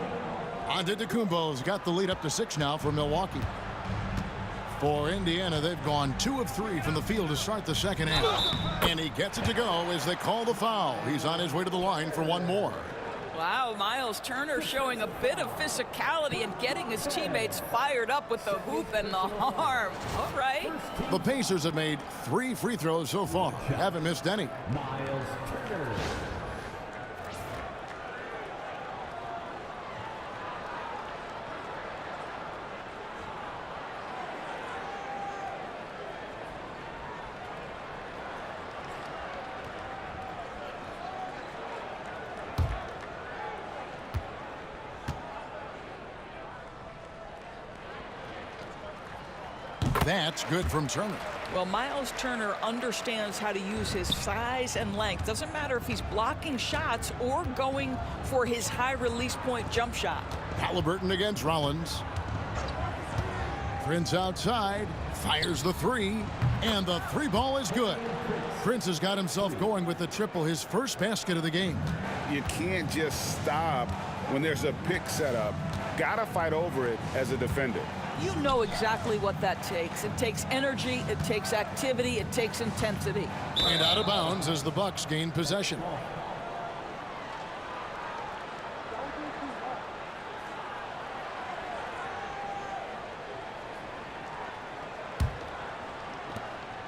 Antetokounmpo's got the lead up to 6 now for Milwaukee. For Indiana, they've gone 2 of 3 from the field to start the second half. And he gets it to go as they call the foul. He's on his way to the line for one more. Wow, Miles Turner showing a bit of physicality and getting his teammates fired up with the hoop and the arm. All right. The Pacers have made 3 free throws so far. Haven't missed any. Miles Turner. That's good from Turner. Well, Miles Turner understands how to use his size and length. Doesn't matter if he's blocking shots or going for his high release point jump shot. Haliburton against Rollins. Prince outside, fires the 3, and the 3 ball is good. Prince has got himself going with the triple, his first basket of the game. You can't just stop when there's a pick set up. Gotta fight over it as a defender. You know exactly what that takes. It takes energy, it takes activity, it takes intensity. And out of bounds as the Bucks gain possession.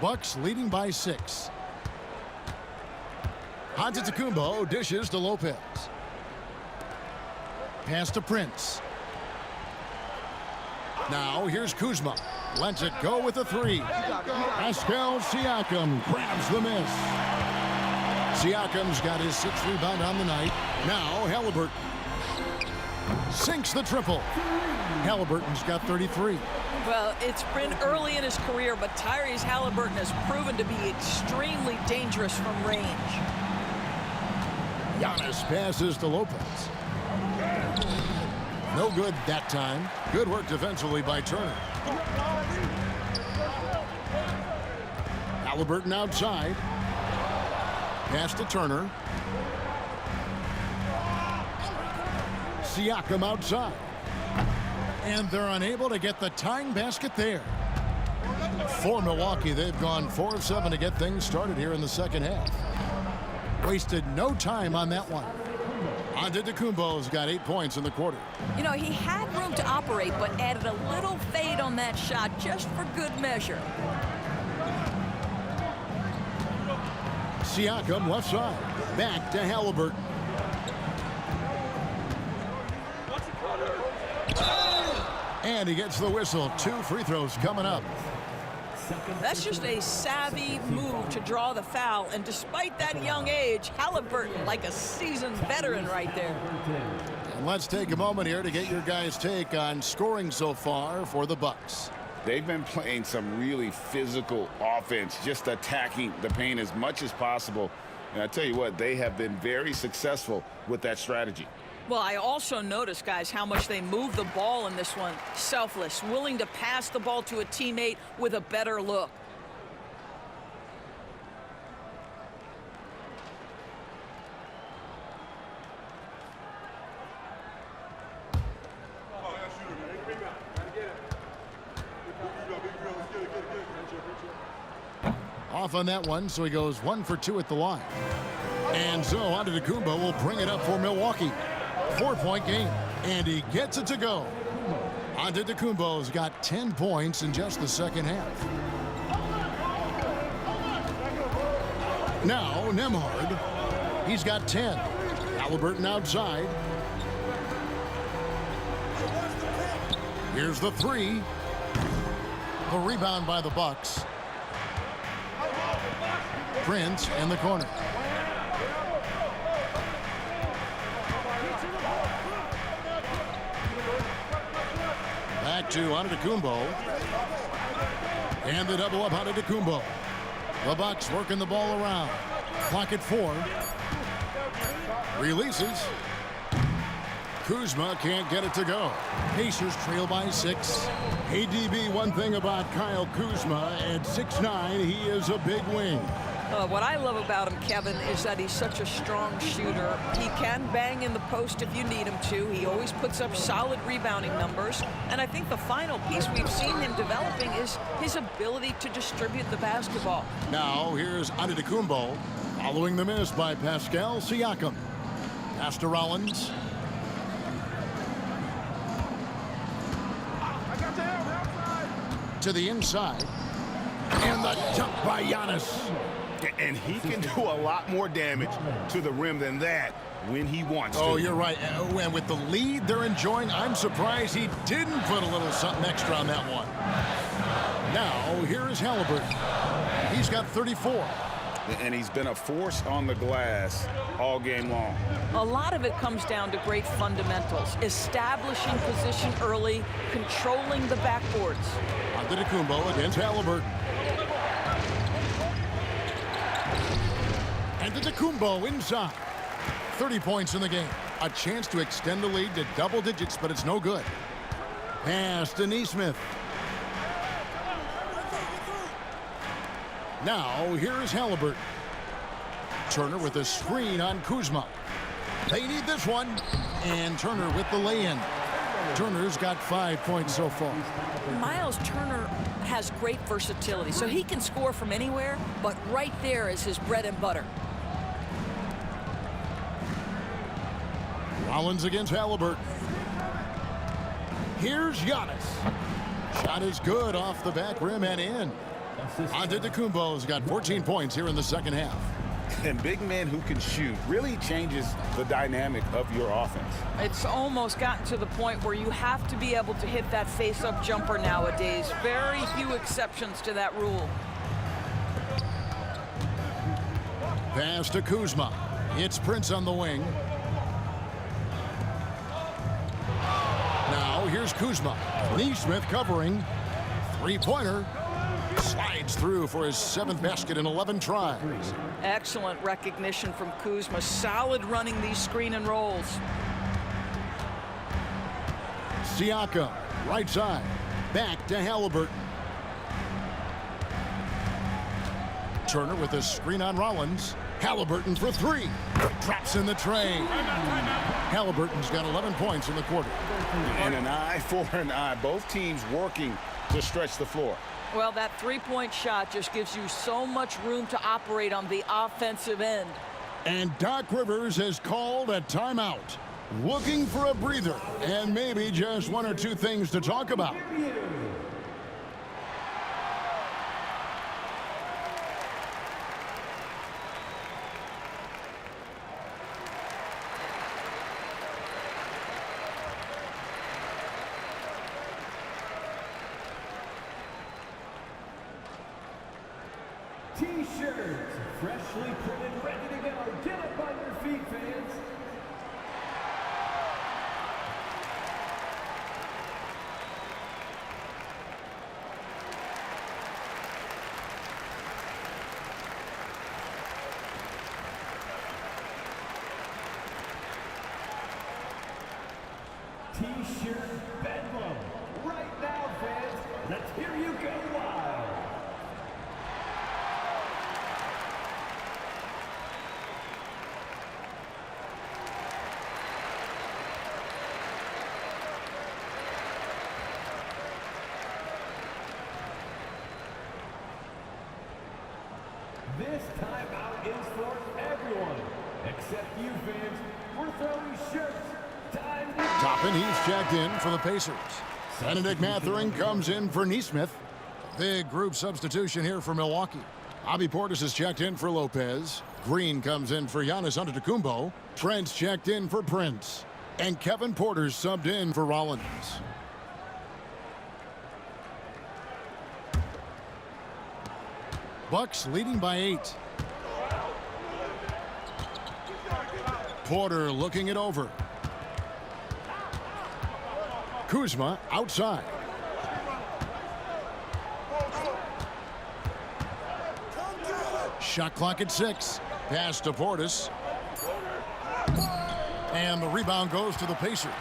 Bucks leading by 6. Antetokounmpo dishes to Lopez. Pass to Prince. Now here's Kuzma. Lets it go with a 3. Pascal Siakam grabs the miss. Siakam's got his 6th rebound on the night. Now Haliburton sinks the triple. Haliburton's got 33. Well, it's been early in his career, but Tyrese Haliburton has proven to be extremely dangerous from range. Giannis passes to Lopez. No good that time. Good work defensively by Turner. Haliburton outside. Pass to Turner. Siakam outside. And they're unable to get the tying basket there. For Milwaukee, they've gone 4 of 7 to get things started here in the second half. Wasted no time on that one. Antetokounmpo's got 8 points in the quarter. You know, he had room to operate, but added a little fade on that shot just for good measure. Siakam left side. Back to Haliburton. And he gets the whistle. 2 free throws coming up. That's just a savvy move to draw the foul, and despite that young age, Haliburton like a seasoned veteran right there. And let's take a moment here to get your guys' take on scoring so far for the Bucks. They've been playing some really physical offense, just attacking the paint as much as possible. And I tell you what, they have been very successful with that strategy. Well, I also noticed, guys, how much they move the ball in this one. Selfless, willing to pass the ball to a teammate with a better look. Off on that one, so he goes 1 for 2 at the line. And so Antetokounmpo will bring it up for Milwaukee. 4-point game, and he gets it to go. Antetokounmpo's got 10 points in just the second half. Now Nembhard, he's got 10. Haliburton outside. Here's the 3. The rebound by the Bucks. Prince in the corner. Back to Antetokounmpo. And the double up Antetokounmpo. The Bucks working the ball around. Clock at 4. Releases. Kuzma can't get it to go. Pacers trail by 6. ADB, one thing about Kyle Kuzma, at 6'9", he is a big wing. What I love about him, Kevin, is that he's such a strong shooter. He can bang in the post if you need him to. He always puts up solid rebounding numbers. And I think the final piece we've seen him developing is his ability to distribute the basketball. Now here's Antetokounmpo following the miss by Pascal Siakam. Pass to Rollins. To the inside. And the jump by Giannis. And he can do a lot more damage to the rim than that when he wants to. Oh, you're right. And with the lead they're enjoying, I'm surprised he didn't put a little something extra on that one. Now, here is Haliburton. He's got 34. And he's been a force on the glass all game long. A lot of it comes down to great fundamentals, establishing position early, controlling the backboards. Antetokounmpo against Haliburton. Antetokounmpo inside. 30 points in the game. A chance to extend the lead to double digits, but it's no good. Pass to Nesmith. Now, here is Haliburton. Turner with a screen on Kuzma. They need this one. And Turner with the lay-in. Turner's got 5 points so far. Miles Turner has great versatility, so he can score from anywhere, but right there is his bread and butter. Rollins against Haliburton. Here's Giannis. Shot is good off the back rim and in. Antetokounmpo's got 14 points here in the second half. And big men who can shoot really changes the dynamic of your offense. It's almost gotten to the point where you have to be able to hit that face-up jumper nowadays. Very few exceptions to that rule. Pass to Kuzma. It's Prince on the wing. Now here's Kuzma. Nesmith covering. Three-pointer. Slides through for his 7th basket in 11 tries. Excellent recognition from Kuzma. Solid running these screen and rolls. Siakam, right side. Back to Haliburton. Turner with a screen on Rollins. Haliburton for 3. Drops in the tray. Haliburton's got 11 points in the quarter. And an eye for an eye. Both teams working to stretch the floor. Well, that three-point shot just gives you so much room to operate on the offensive end. And Doc Rivers has called a timeout. Looking for a breather and maybe just one or two things to talk about. T-shirts, freshly printed, ready to go. Get up on your feet, fans. T-shirt bedlam. Right now, fans. Let's hear you go wild. This timeout is for everyone, except you fans. We're throwing shirts. Time to... Toppin, he's checked in for the Pacers. Benedict Mathurin comes in for Nesmith. Big group substitution here for Milwaukee. Bobby Portis is checked in for Lopez. Green comes in for Giannis Antetokounmpo. Trent's checked in for Prince. And Kevin Porter's subbed in for Rollins. Bucks leading by 8. Porter looking it over. Kuzma outside. Shot clock at 6. Pass to Portis. And the rebound goes to the Pacers.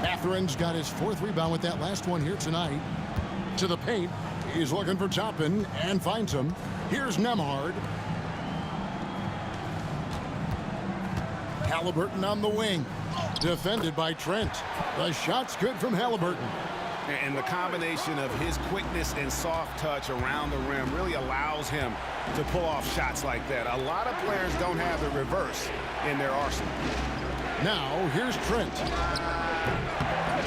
Mathurin's got his 4th rebound with that last one here tonight. To the paint. He's looking for Toppin and finds him. Here's Nembhard. Halliburton on the wing. Defended by Trent. The shot's good from Halliburton. And the combination of his quickness and soft touch around the rim really allows him to pull off shots like that. A lot of players don't have the reverse in their arsenal. Now, here's Trent.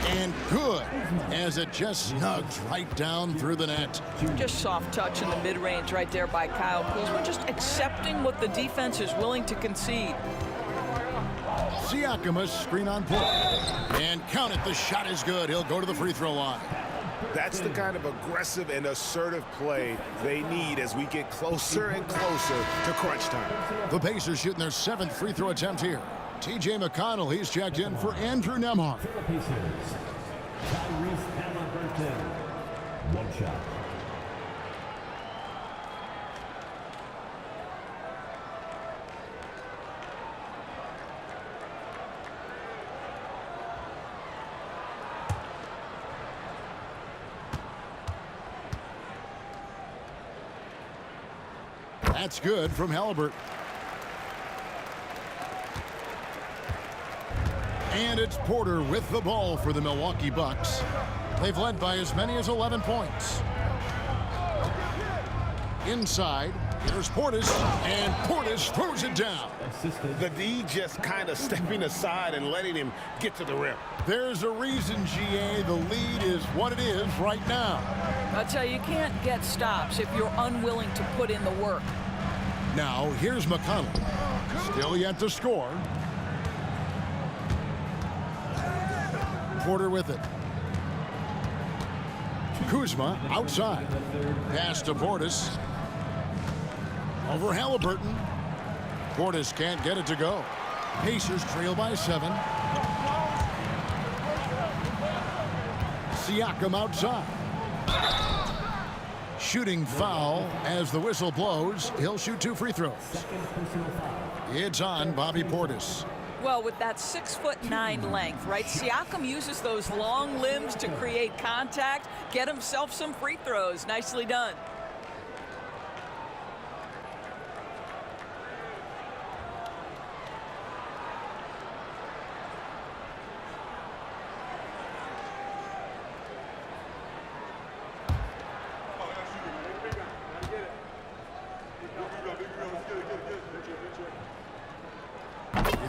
And good, as it just snugs right down through the net. Just soft touch in the mid-range right there by Kyle Kuzma. Just accepting what the defense is willing to concede. Siakam, a screen on point. And count it, the shot is good. He'll go to the free throw line. That's the kind of aggressive and assertive play they need as we get closer and closer to crunch time. The Pacers shooting their 7th free throw attempt here. T.J. McConnell, he's checked in for Andrew Nembhard. For the Pacers, Tyrese Halliburton. One shot. That's good from Halliburton. And it's Porter with the ball for the Milwaukee Bucks. They've led by as many as 11 points. Inside, here's Portis, and Portis throws it down. The D just kind of stepping aside and letting him get to the rim. There's a reason, GA, the lead is what it is right now. I'll tell you, you can't get stops if you're unwilling to put in the work. Now, here's McConnell. Still yet to score. Porter with it. Kuzma outside. Pass to Portis. Over Halliburton. Portis can't get it to go. Pacers trail by 7. Siakam outside. Shooting foul as the whistle blows. He'll shoot 2 free throws. It's on Bobby Portis. Well, with that 6'9" length, right? Siakam uses those long limbs to create contact, get himself some free throws. Nicely done.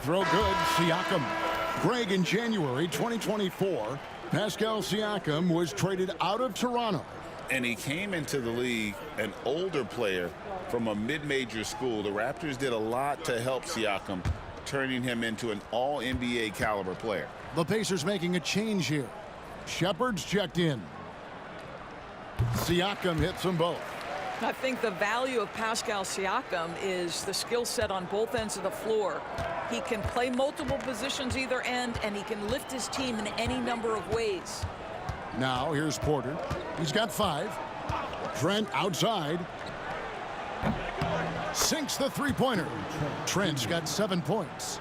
Throw good, Siakam. Greg, in January 2024, Pascal Siakam was traded out of Toronto. And he came into the league an older player from a mid-major school. The Raptors did a lot to help Siakam, turning him into an all-NBA caliber player. The Pacers making a change here. Shepard's checked in. Siakam hits them both. I think the value of Pascal Siakam is the skill set on both ends of the floor. He can play multiple positions either end, and he can lift his team in any number of ways. Now here's Porter. He's got 5. Trent outside. Sinks the three-pointer. Trent's got 7 points.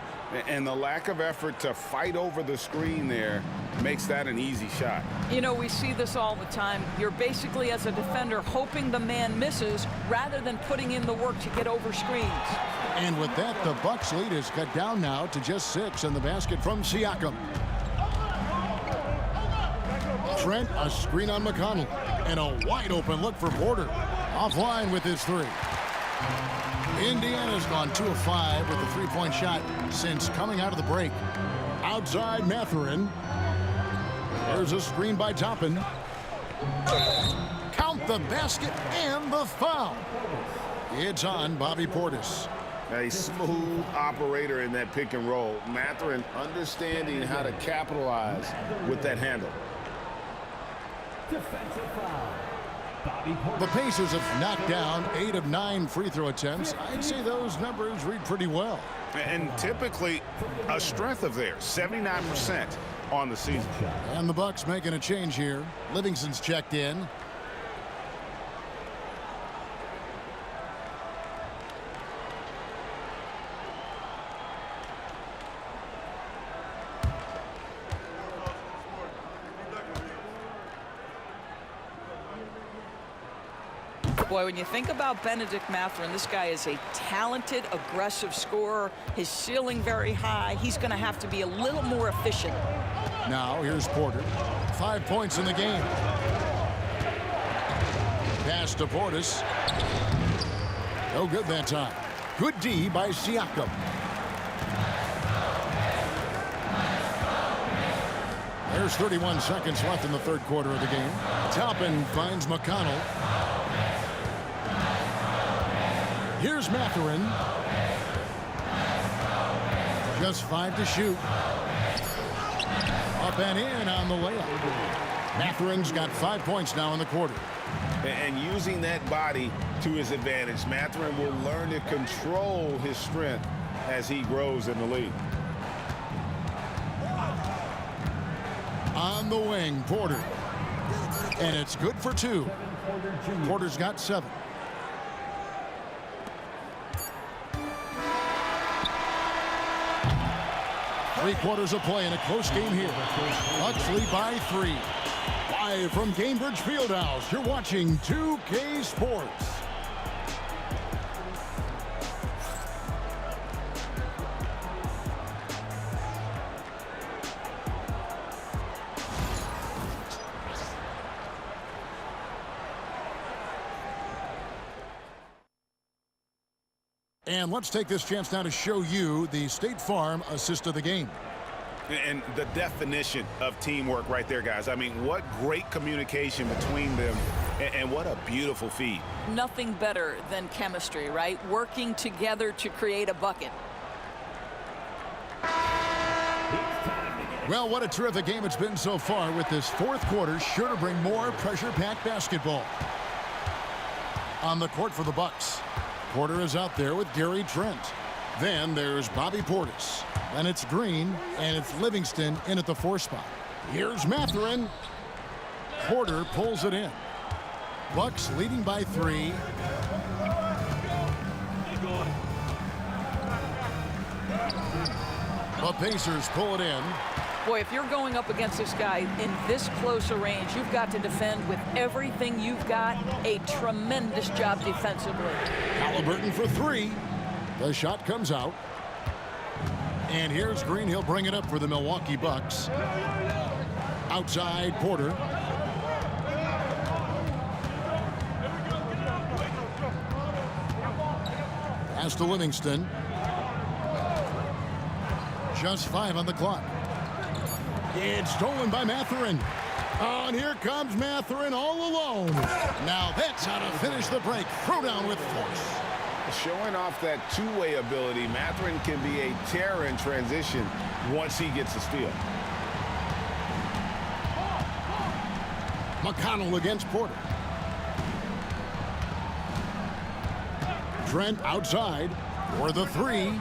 And the lack of effort to fight over the screen there makes that an easy shot. You know, we see this all the time. You're basically, as a defender, hoping the man misses rather than putting in the work to get over screens. And with that, the Bucks lead is cut down now to just 6 in the basket from Siakam. Trent, a screen on McConnell, and a wide open look for Porter. Offline with his 3. Indiana's gone 2 of 5 with the 3-point shot since coming out of the break. Outside Mathurin. There's a screen by Toppin. Count the basket and the foul. It's on Bobby Portis. A smooth operator in that pick and roll. Mathurin understanding how to capitalize with that handle. Defensive foul. The Pacers have knocked down 8 of 9 free throw attempts. I'd say those numbers read pretty well. And typically a strength of theirs, 79% on the season. And the Bucks making a change here. Livingston's checked in. Boy, when you think about Bennedict Mathurin, this guy is a talented, aggressive scorer. His ceiling very high. He's going to have to be a little more efficient. Now here's Porter. 5 points in the game. Pass to Portis. No good that time. Good D by Siakam. There's 31 seconds left in the third quarter of the game. Toppin finds McConnell. Here's Mathurin. Just 5 to shoot. Up and in on the layup. Mathurin's got 5 points now in the quarter. And using that body to his advantage, Mathurin will learn to control his strength as he grows in the league. On the wing, Porter. And it's good for 2. Porter's got 7. Three-quarters of play in a close game here. Bucks lead by 3. Live from Gainbridge Fieldhouse, you're watching 2K Sports. And let's take this chance now to show you the State Farm assist of the game. And the definition of teamwork right there, guys. I mean, what great communication between them, and what a beautiful feed. Nothing better than chemistry, right? Working together to create a bucket. Well, what a terrific game it's been so far, with this fourth quarter sure to bring more pressure-packed basketball. On the court for the Bucks, Porter is out there with Gary Trent. Then there's Bobby Portis. Then it's Green, and it's Livingston in at the 4 spot. Here's Mathurin. Porter pulls it in. Bucks leading by 3. The Pacers pull it in. Boy, if you're going up against this guy in this close a range, you've got to defend with everything you've got. A tremendous job defensively. Halliburton for 3. The shot comes out. And here's Green. He'll bring it up for the Milwaukee Bucks. Outside, Porter. Pass to Livingston. Just 5 on the clock. It's stolen by Mathurin. Oh, and here comes Mathurin all alone. Now that's how to finish the break. Throw down with force. Showing off that two-way ability, Mathurin can be a terror in transition once he gets a steal. McConnell against Porter. Trent outside for the 3.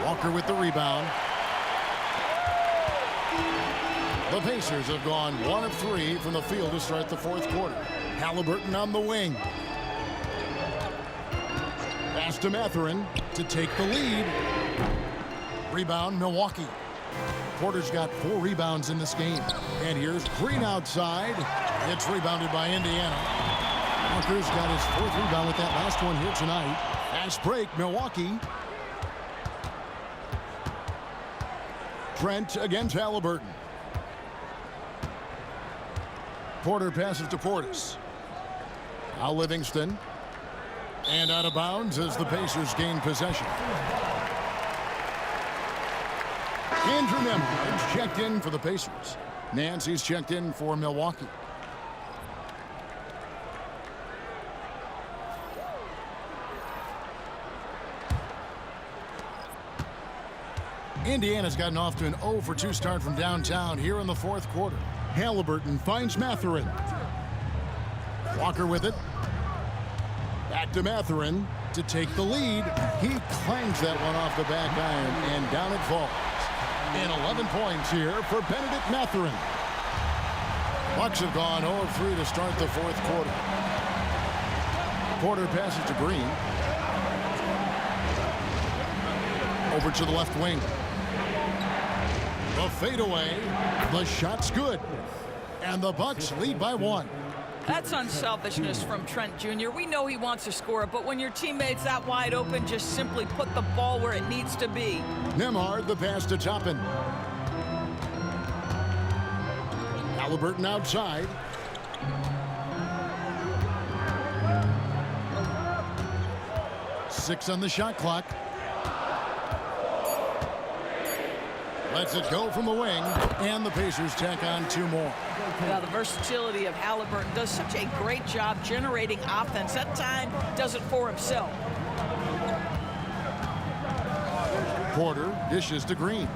Walker with the rebound. The Pacers have gone 1 of 3 from the field to start the fourth quarter. Halliburton on the wing. Pass to Mathurin to take the lead. Rebound, Milwaukee. Porter's got 4 rebounds in this game. And here's Green outside. It's rebounded by Indiana. Walker's got his 4th rebound with that last one here tonight. Fast break, Milwaukee. Trent against Halliburton. Porter passes to Portis. Now Livingston. And out of bounds as the Pacers gain possession. Andrew Nembhard checked in for the Pacers. Nancy's checked in for Milwaukee. Indiana's gotten off to an 0 for 2 start from downtown here in the fourth quarter. Halliburton finds Mathurin. Walker with it. Back to Mathurin to take the lead. He clangs that one off the back iron, and down it falls. And 11 points here for Bennedict Mathurin. Bucks have gone 0 of 3 to start the fourth quarter. Porter passes to Green. Over to the left wing. The fadeaway. The shot's good. And the Bucks lead by 1. That's unselfishness from Trent Jr. We know he wants to score, but when your teammate's that wide open, just simply put the ball where it needs to be. Nembhard, the pass to Toppin. Haliburton outside. Six on the shot clock. Lets it go from the wing, and the Pacers tack on 2 more. Now, the versatility of Haliburton does such a great job generating offense. That time does it for himself. Porter dishes to Green.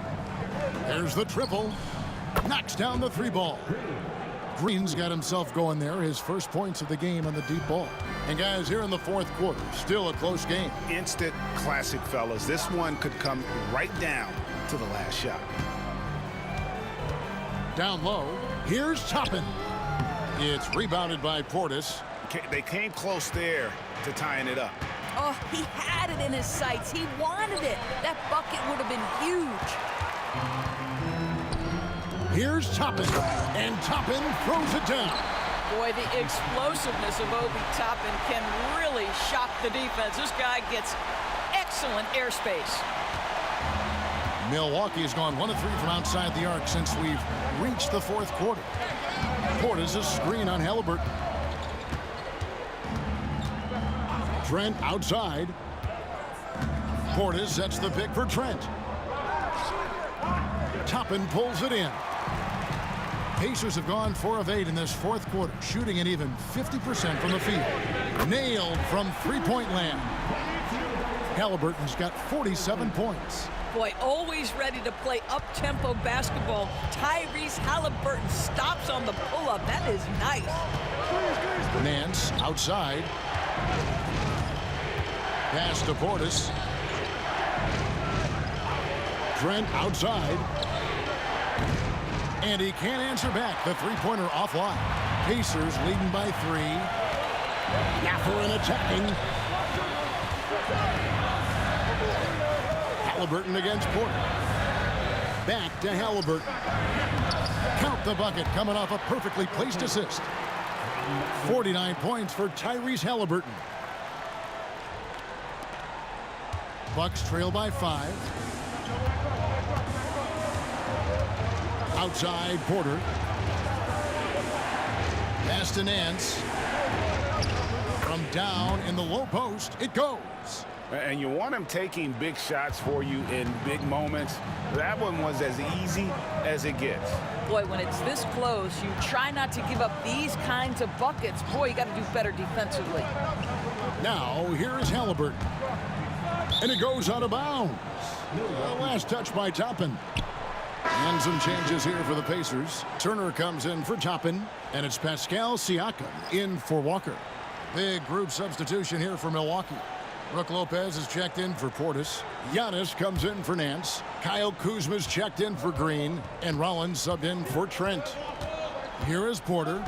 There's the triple. Knocks down the 3 ball. Green's got himself going there. His first points of the game on the deep ball. And guys, here in the 4th quarter, still a close game. Instant classic, fellas. This one could come right down to the last shot. Down low, here's Toppin. It's rebounded by Portis. They came close there to tying it up. Oh, he had it in his sights. He wanted it. That bucket would have been huge. Here's Toppin, and Toppin throws it down. Boy, the explosiveness of Obi Toppin can really shock the defense. This guy gets excellent airspace. Milwaukee has gone 1 of 3 from outside the arc since we've reached the 4th quarter. Portis a screen on Haliburton. Trent outside. Portis sets the pick for Trent. Toppin pulls it in. Pacers have gone 4 of 8 in this 4th quarter, shooting an even 50% from the field. Nailed from 3-point land. Haliburton's got 47 points. Boy, always ready to play up-tempo basketball. Tyrese Haliburton stops on the pull-up. That is nice. Nance outside. Pass to Portis. Trent outside. And he can't answer back. The 3-pointer offline. Pacers leading by 3. Mathurin attacking. Haliburton against Porter. Back to Haliburton. Count the bucket coming off a perfectly placed assist. 49 points for Tyrese Haliburton. Bucks trail by 5. Outside Porter. Pass to Nance. From down in the low post, it goes. And you want him taking big shots for you in big moments. That one was as easy as it gets. Boy, when it's this close, you try not to give up these kinds of buckets. Boy, you got to do better defensively. Now, here's Haliburton. And it goes out of bounds. The last touch by Toppin. And some changes here for the Pacers. Turner comes in for Toppin, and it's Pascal Siakam in for Walker. Big group substitution here for Milwaukee. Brook Lopez is checked in for Portis. Giannis comes in for Nance. Kyle Kuzma's checked in for Green. And Rollins subbed in for Trent. Here is Porter.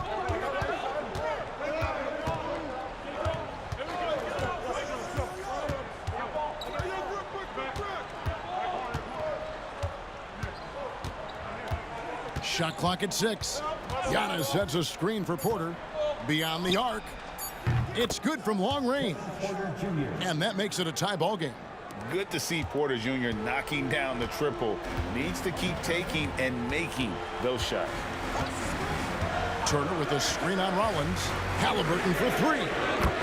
Shot clock at 6. Giannis sets a screen for Porter. Beyond the arc. It's good from long range. And that makes it a tie ball game. Good to see Porter Jr. knocking down the triple. Needs to keep taking and making those shots. Turner with a screen on Rollins. Haliburton for 3.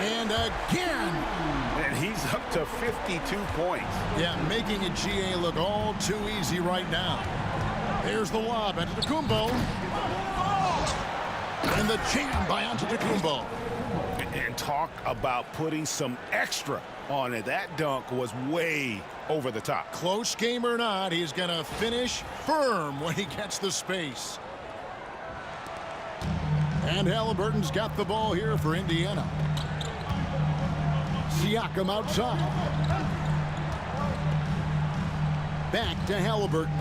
And again. And he's up to 52 points. Yeah, making a GA look all too easy right now. There's the lob, Antetokounmpo. And the jam by Antetokounmpo. And talk about putting some extra on it. That dunk was way over the top. Close game or not, he's going to finish firm when he gets the space. And Haliburton's got the ball here for Indiana. Siakam outside. Back to Haliburton.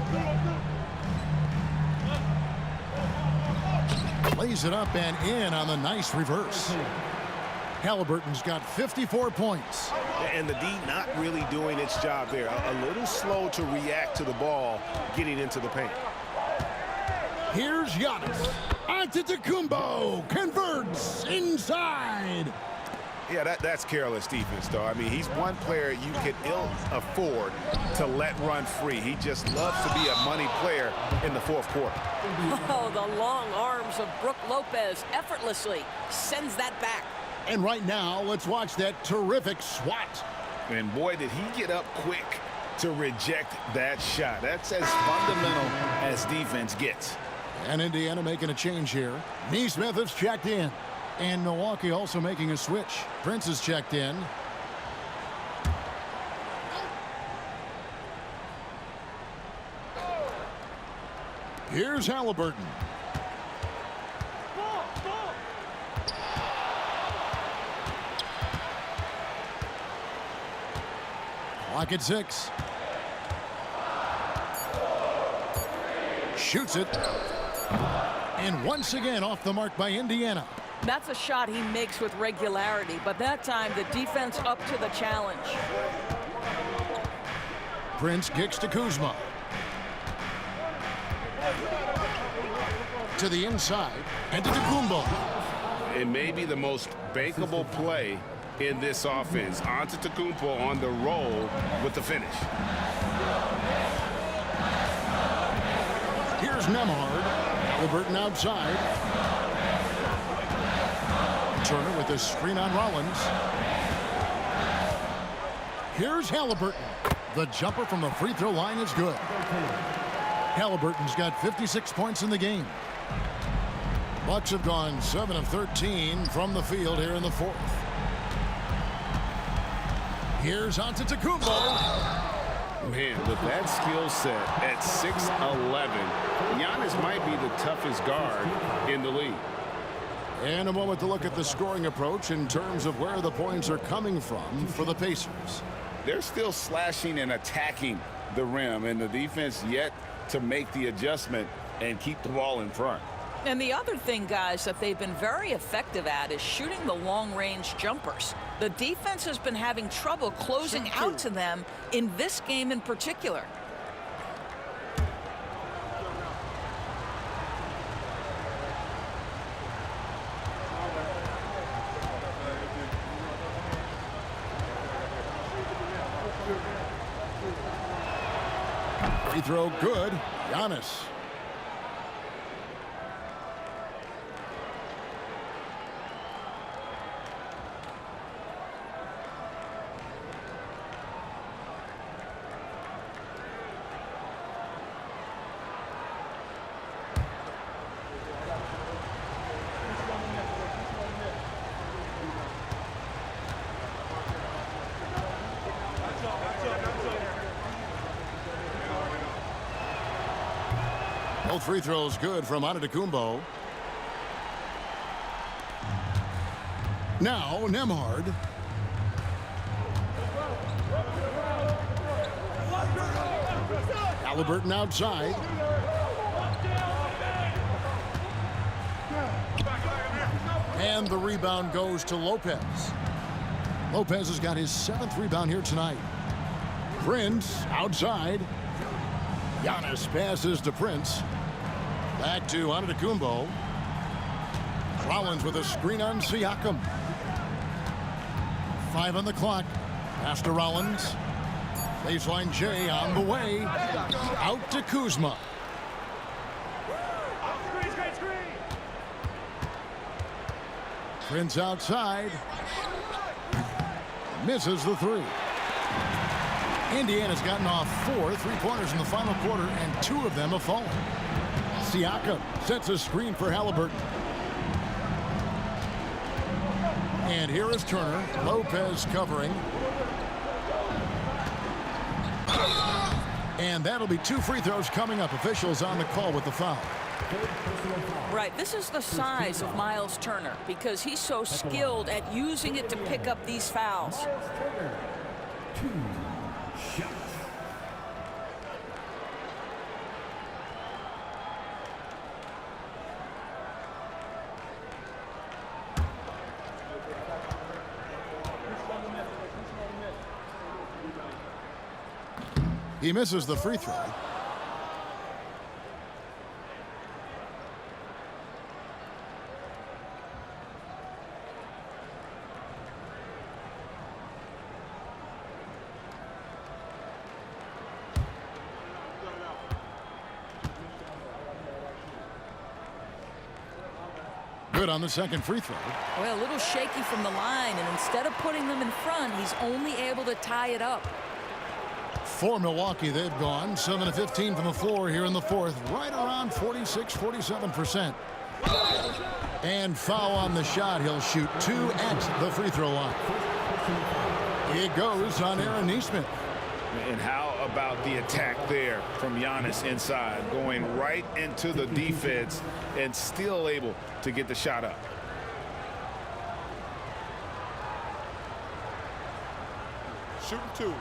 Plays it up and in on the nice reverse. Haliburton's got 54 points. And the D not really doing its job there. A little slow to react to the ball getting into the paint. Here's Giannis. Antetokounmpo converts inside. Yeah, that's careless defense, though. I mean, he's one player you could ill afford to let run free. He just loves to be a money player in the fourth quarter. Oh, the long arms of Brook Lopez effortlessly sends that back. And right now, let's watch that terrific swat. And boy, did he get up quick to reject that shot. That's as fundamental as defense gets. And Indiana making a change here. Nesmith has checked in. And Milwaukee also making a switch. Prince is checked in. Here's Halliburton. Clock at 6. Shoots it. And once again off the mark by Indiana. That's a shot he makes with regularity, but that time the defense up to the challenge. Prince kicks to Kuzma. To the inside, and to Antetokounmpo. It may be the most bankable play in this offense. Antetokounmpo on the roll with the finish. Here's Nembhard. Halliburton outside. Turner with a screen on Rollins. Here's Halliburton. The jumper from the free throw line is good. Halliburton's got 56 points in the game. Bucks have gone 7 of 13 from the field here in the fourth. Here's Antetokounmpo. Man, with that skill set at 6'11", Giannis might be the toughest guard in the league. And a moment to look at the scoring approach in terms of where the points are coming from for the Pacers. They're still slashing and attacking the rim, and the defense yet to make the adjustment and keep the ball in front. And the other thing, guys, that they've been very effective at is shooting the long-range jumpers. The defense has been having trouble closing out to them in this game in particular. Free throw good. Giannis. Both free throws good from Antetokounmpo. Now Nembhard. Halliburton outside. And the rebound goes to Lopez. Lopez has got his 7th rebound here tonight. Prince outside. Giannis passes to Prince. Back to Antetokounmpo. Rollins with a screen on Siakam. 5 on the clock. Pass to Rollins. Baseline J on the way. Out to Kuzma. Prince outside. Misses the 3. Indiana's gotten off 4 3-pointers in the final quarter, and 2 of them have fallen. Siakam sets a screen for Halliburton. And here is Turner. Lopez covering. And that'll be 2 free throws coming up. Officials on the call with the foul. Right, this is the size of Miles Turner because he's so skilled at using it to pick up these fouls. He misses the free throw. good on the second free throw. Well, a little shaky from the line, and instead of putting them in front, he's only able to tie it up. For Milwaukee, they've gone 7 of 15 from the floor here in the fourth, right around 46-47%. And foul on the shot. He'll shoot 2 at the free throw line. It goes on Aaron Nesmith. And how about the attack there from Giannis inside, going right into the defense and still able to get the shot up. Shooting 2.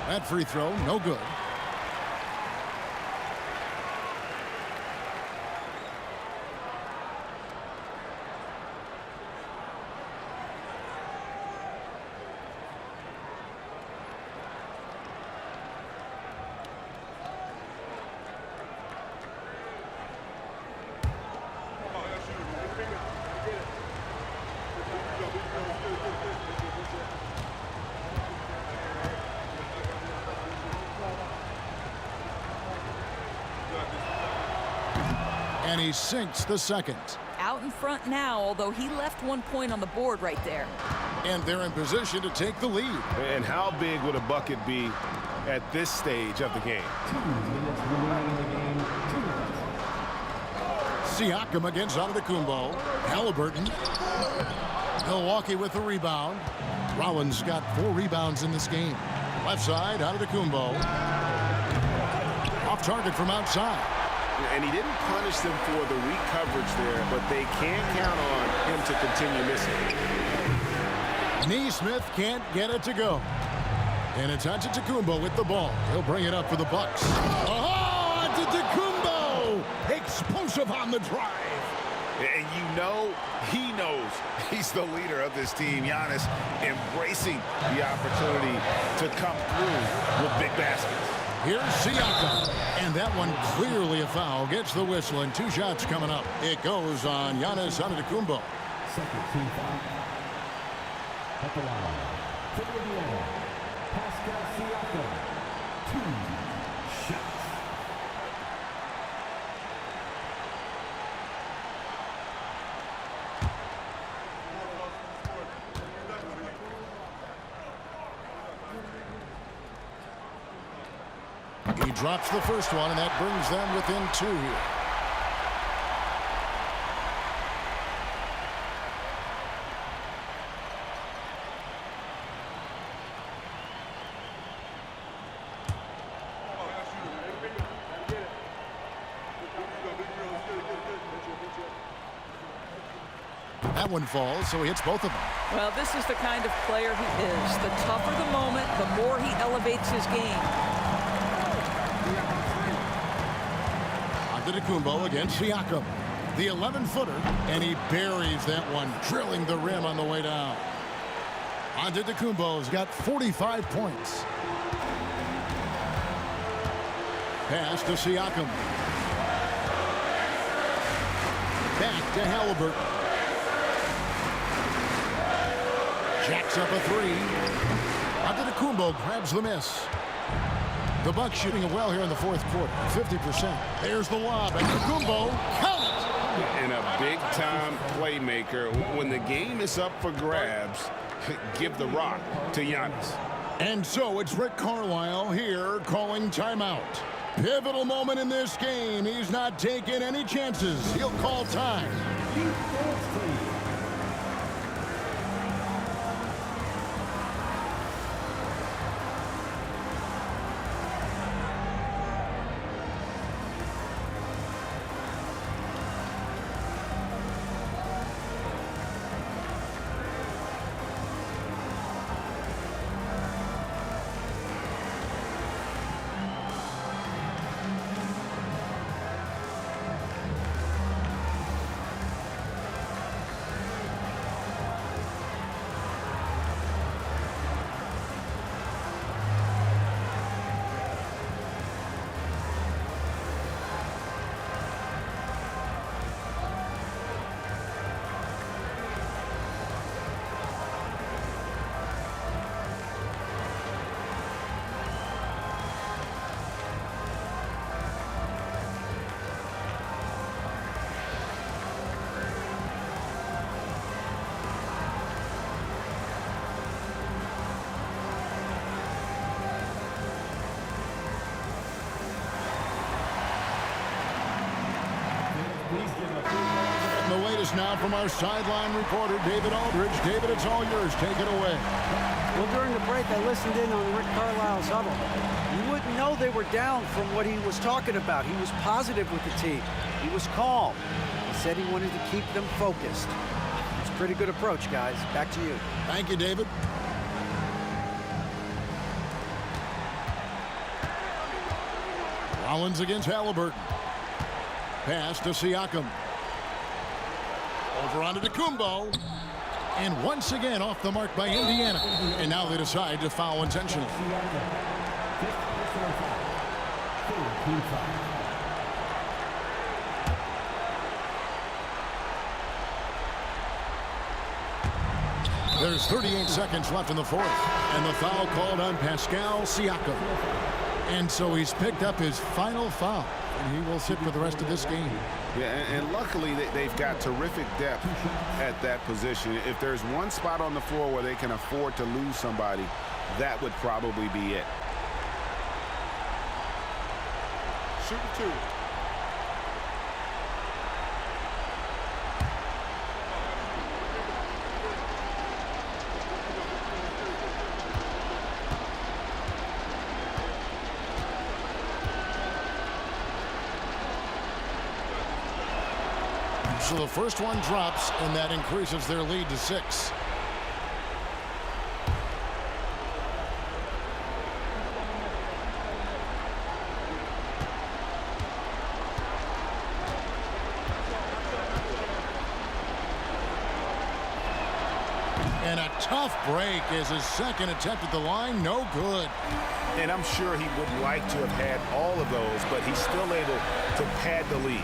That free throw, no good. And he sinks the second. Out in front now, although he left 1 point on the board right there. And they're in position to take the lead. And how big would a bucket be at this stage of the game? Siakam against Antetokounmpo. Halliburton. Milwaukee with the rebound. Rollins got 4 rebounds in this game. Left side, Antetokounmpo. Off target from outside. And he didn't punish them for the weak coverage there, but they can't count on him to continue missing. Nesmith can't get it to go. And it's Antetokounmpo with the ball. He'll bring it up for the Bucks. Oh, Antetokounmpo! Explosive on the drive. And you know he knows he's the leader of this team. Giannis embracing the opportunity to come through with big baskets. Here's Siakam. And that one clearly a foul. Gets the whistle and 2 shots coming up. It goes on Giannis Antetokounmpo. Second team foul. At the line. For Indiana, Pascal Siakam. 2 shots. He drops the first one, and that brings them within 2 here. That one falls, so he hits both of them. Well, this is the kind of player he is. The tougher the moment, the more he elevates his game. Antetokounmpo against Siakam. The 11-footer, and he buries that one, drilling the rim on the way down. Antetokounmpo's got 45 points. Pass to Siakam. Back to Halliburton. Jacks up a 3. Antetokounmpo grabs the miss. The Bucks shooting it well here in the fourth quarter, 50%. There's the lob, and Antetokounmpo, count it! And a big-time playmaker. When the game is up for grabs, give the rock to Giannis. And so it's Rick Carlisle here calling timeout. Pivotal moment in this game. He's not taking any chances. He'll call time. us now from our sideline reporter, David Aldridge. David, it's all yours. Take it away. Well, during the break, I listened in on Rick Carlisle's huddle. You wouldn't know they were down from what he was talking about. He was positive with the team. He was calm. He said he wanted to keep them focused. It's a pretty good approach, guys. Back to you. Thank you, David. Rollins against Halliburton. Pass to Siakam. Over onto Kumbo. And once again off the mark by Indiana. And now they decide to foul intentionally. There's 38 seconds left in the fourth. And the foul called on Pascal Siakam. And so he's picked up his final foul. And he will sit for the rest of this game. Yeah, and luckily they've got terrific depth at that position. If there's one spot on the floor where they can afford to lose somebody, that would probably be it. Shooting two. So the first one drops, and that increases their lead to 6. And a tough break is his second attempt at the line. No good. And I'm sure he would like to have had all of those, but he's still able to pad the lead.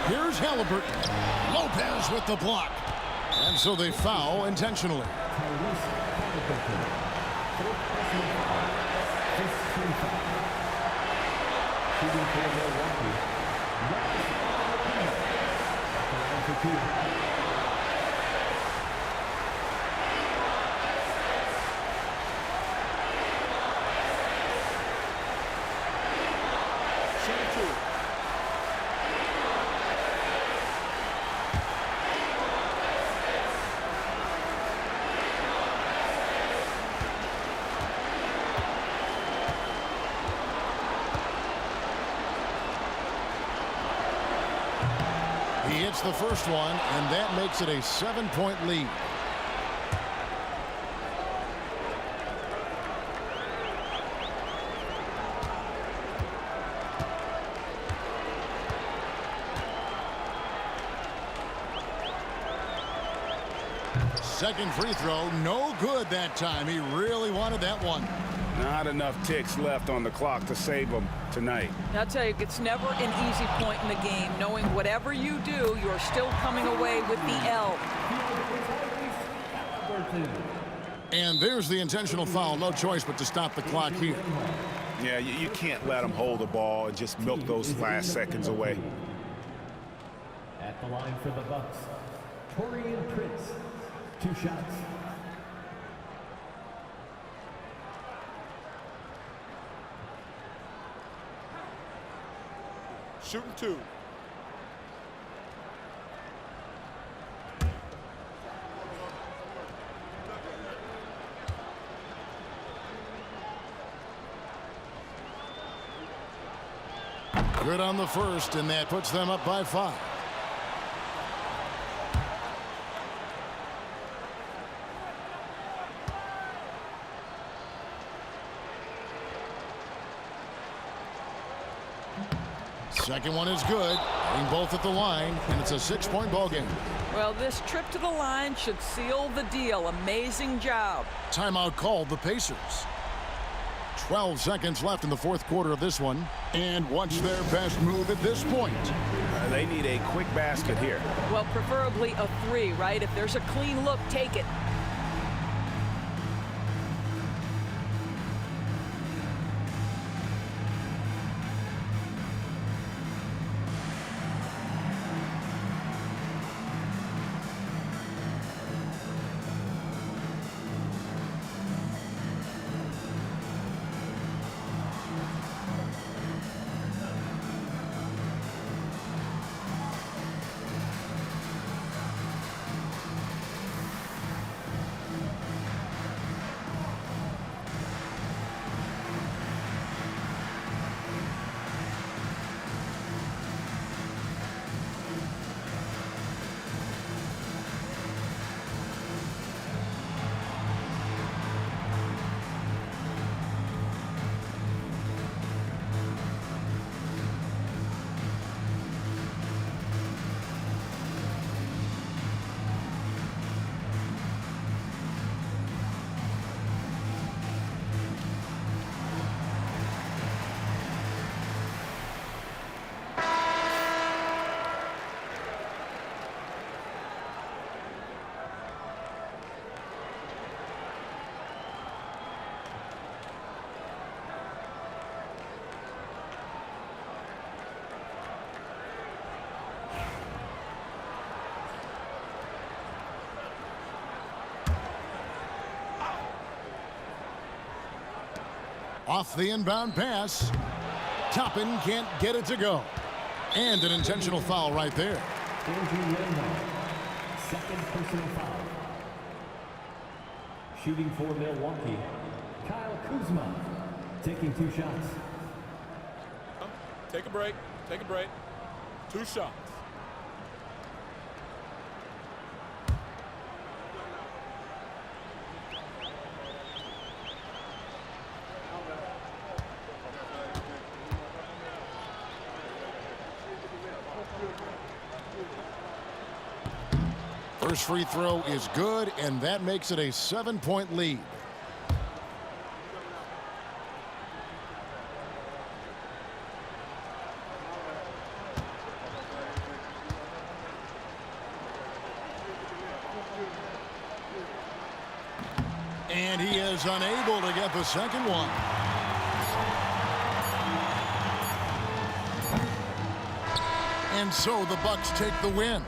Here's Halliburton. Lopez with the block. And so they foul intentionally. He hits the first one, and that makes it a 7-point lead. Second free throw, no good that time. He really wanted that one. Not enough ticks left on the clock to save them tonight. I'll tell you, it's never an easy point in the game, knowing whatever you do, you're still coming away with the L. And there's the intentional foul. No choice but to stop the clock here. Yeah, you can't let them hold the ball and just milk those last seconds away. At the line for the Bucks, Taurean Prince. 2 shots. Shooting two. Good on the first, and that puts them up by 5. Second one is good. Hitting both at the line, and it's a 6-point ball game. Well, this trip to the line should seal the deal. Amazing job. Timeout called the Pacers. 12 seconds left in the fourth quarter of this one. And what's their best move at this point? They need a quick basket here. Well, preferably a 3, right? If there's a clean look, take it. Off the inbound pass. Toppin can't get it to go. And an intentional foul right there. Andrew Lennon, second personal foul. Shooting for Milwaukee, Kyle Kuzma, taking 2 shots. Take a break. Take a break. 2 shots. First free throw is good, and that makes it a 7-point lead. And he is unable to get the second one. And so the Bucks take the win.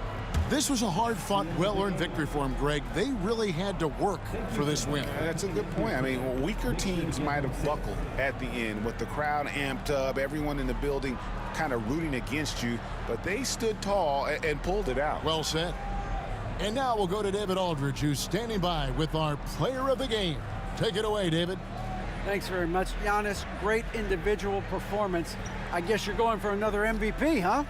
This was a hard-fought, well-earned victory for him, Greg. They really had to work for this win. That's a good point. I mean, weaker teams might have buckled at the end with the crowd amped up, everyone in the building kind of rooting against you, but they stood tall and pulled it out. Well said. And now we'll go to David Aldridge, who's standing by with our player of the game. Take it away, David. Thanks very much, Giannis. Great individual performance. I guess you're going for another MVP, huh?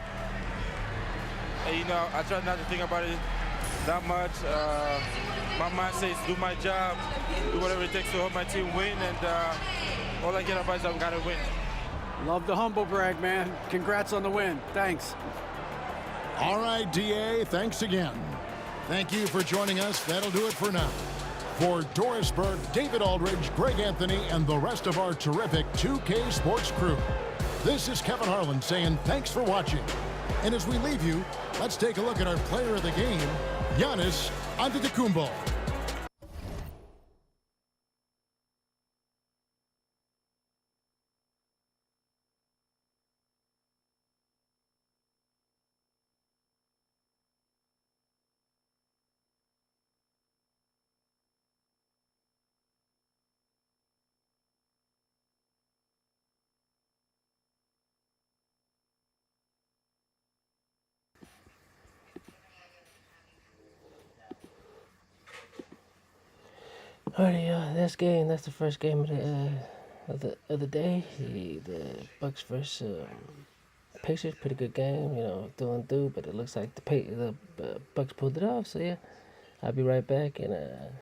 Hey, you know, I try not to think about it that much. My mind says do my job, do whatever it takes to help my team win, and all I care about is I've got to win. Love the humble brag, man. Congrats on the win. Thanks. All right, DA, thanks again. Thank you for joining us. That'll do it for now. For Doris Burke, David Aldridge, Greg Anthony, and the rest of our terrific 2K Sports crew, this is Kevin Harlan saying thanks for watching. And as we leave you, let's take a look at our player of the game, Giannis Antetokounmpo. Alrighty, this game, that's the first game of the day. The Bucks versus Pacers, pretty good game, you know, through and through, but it looks like the Bucks pulled it off. So yeah, I'll be right back and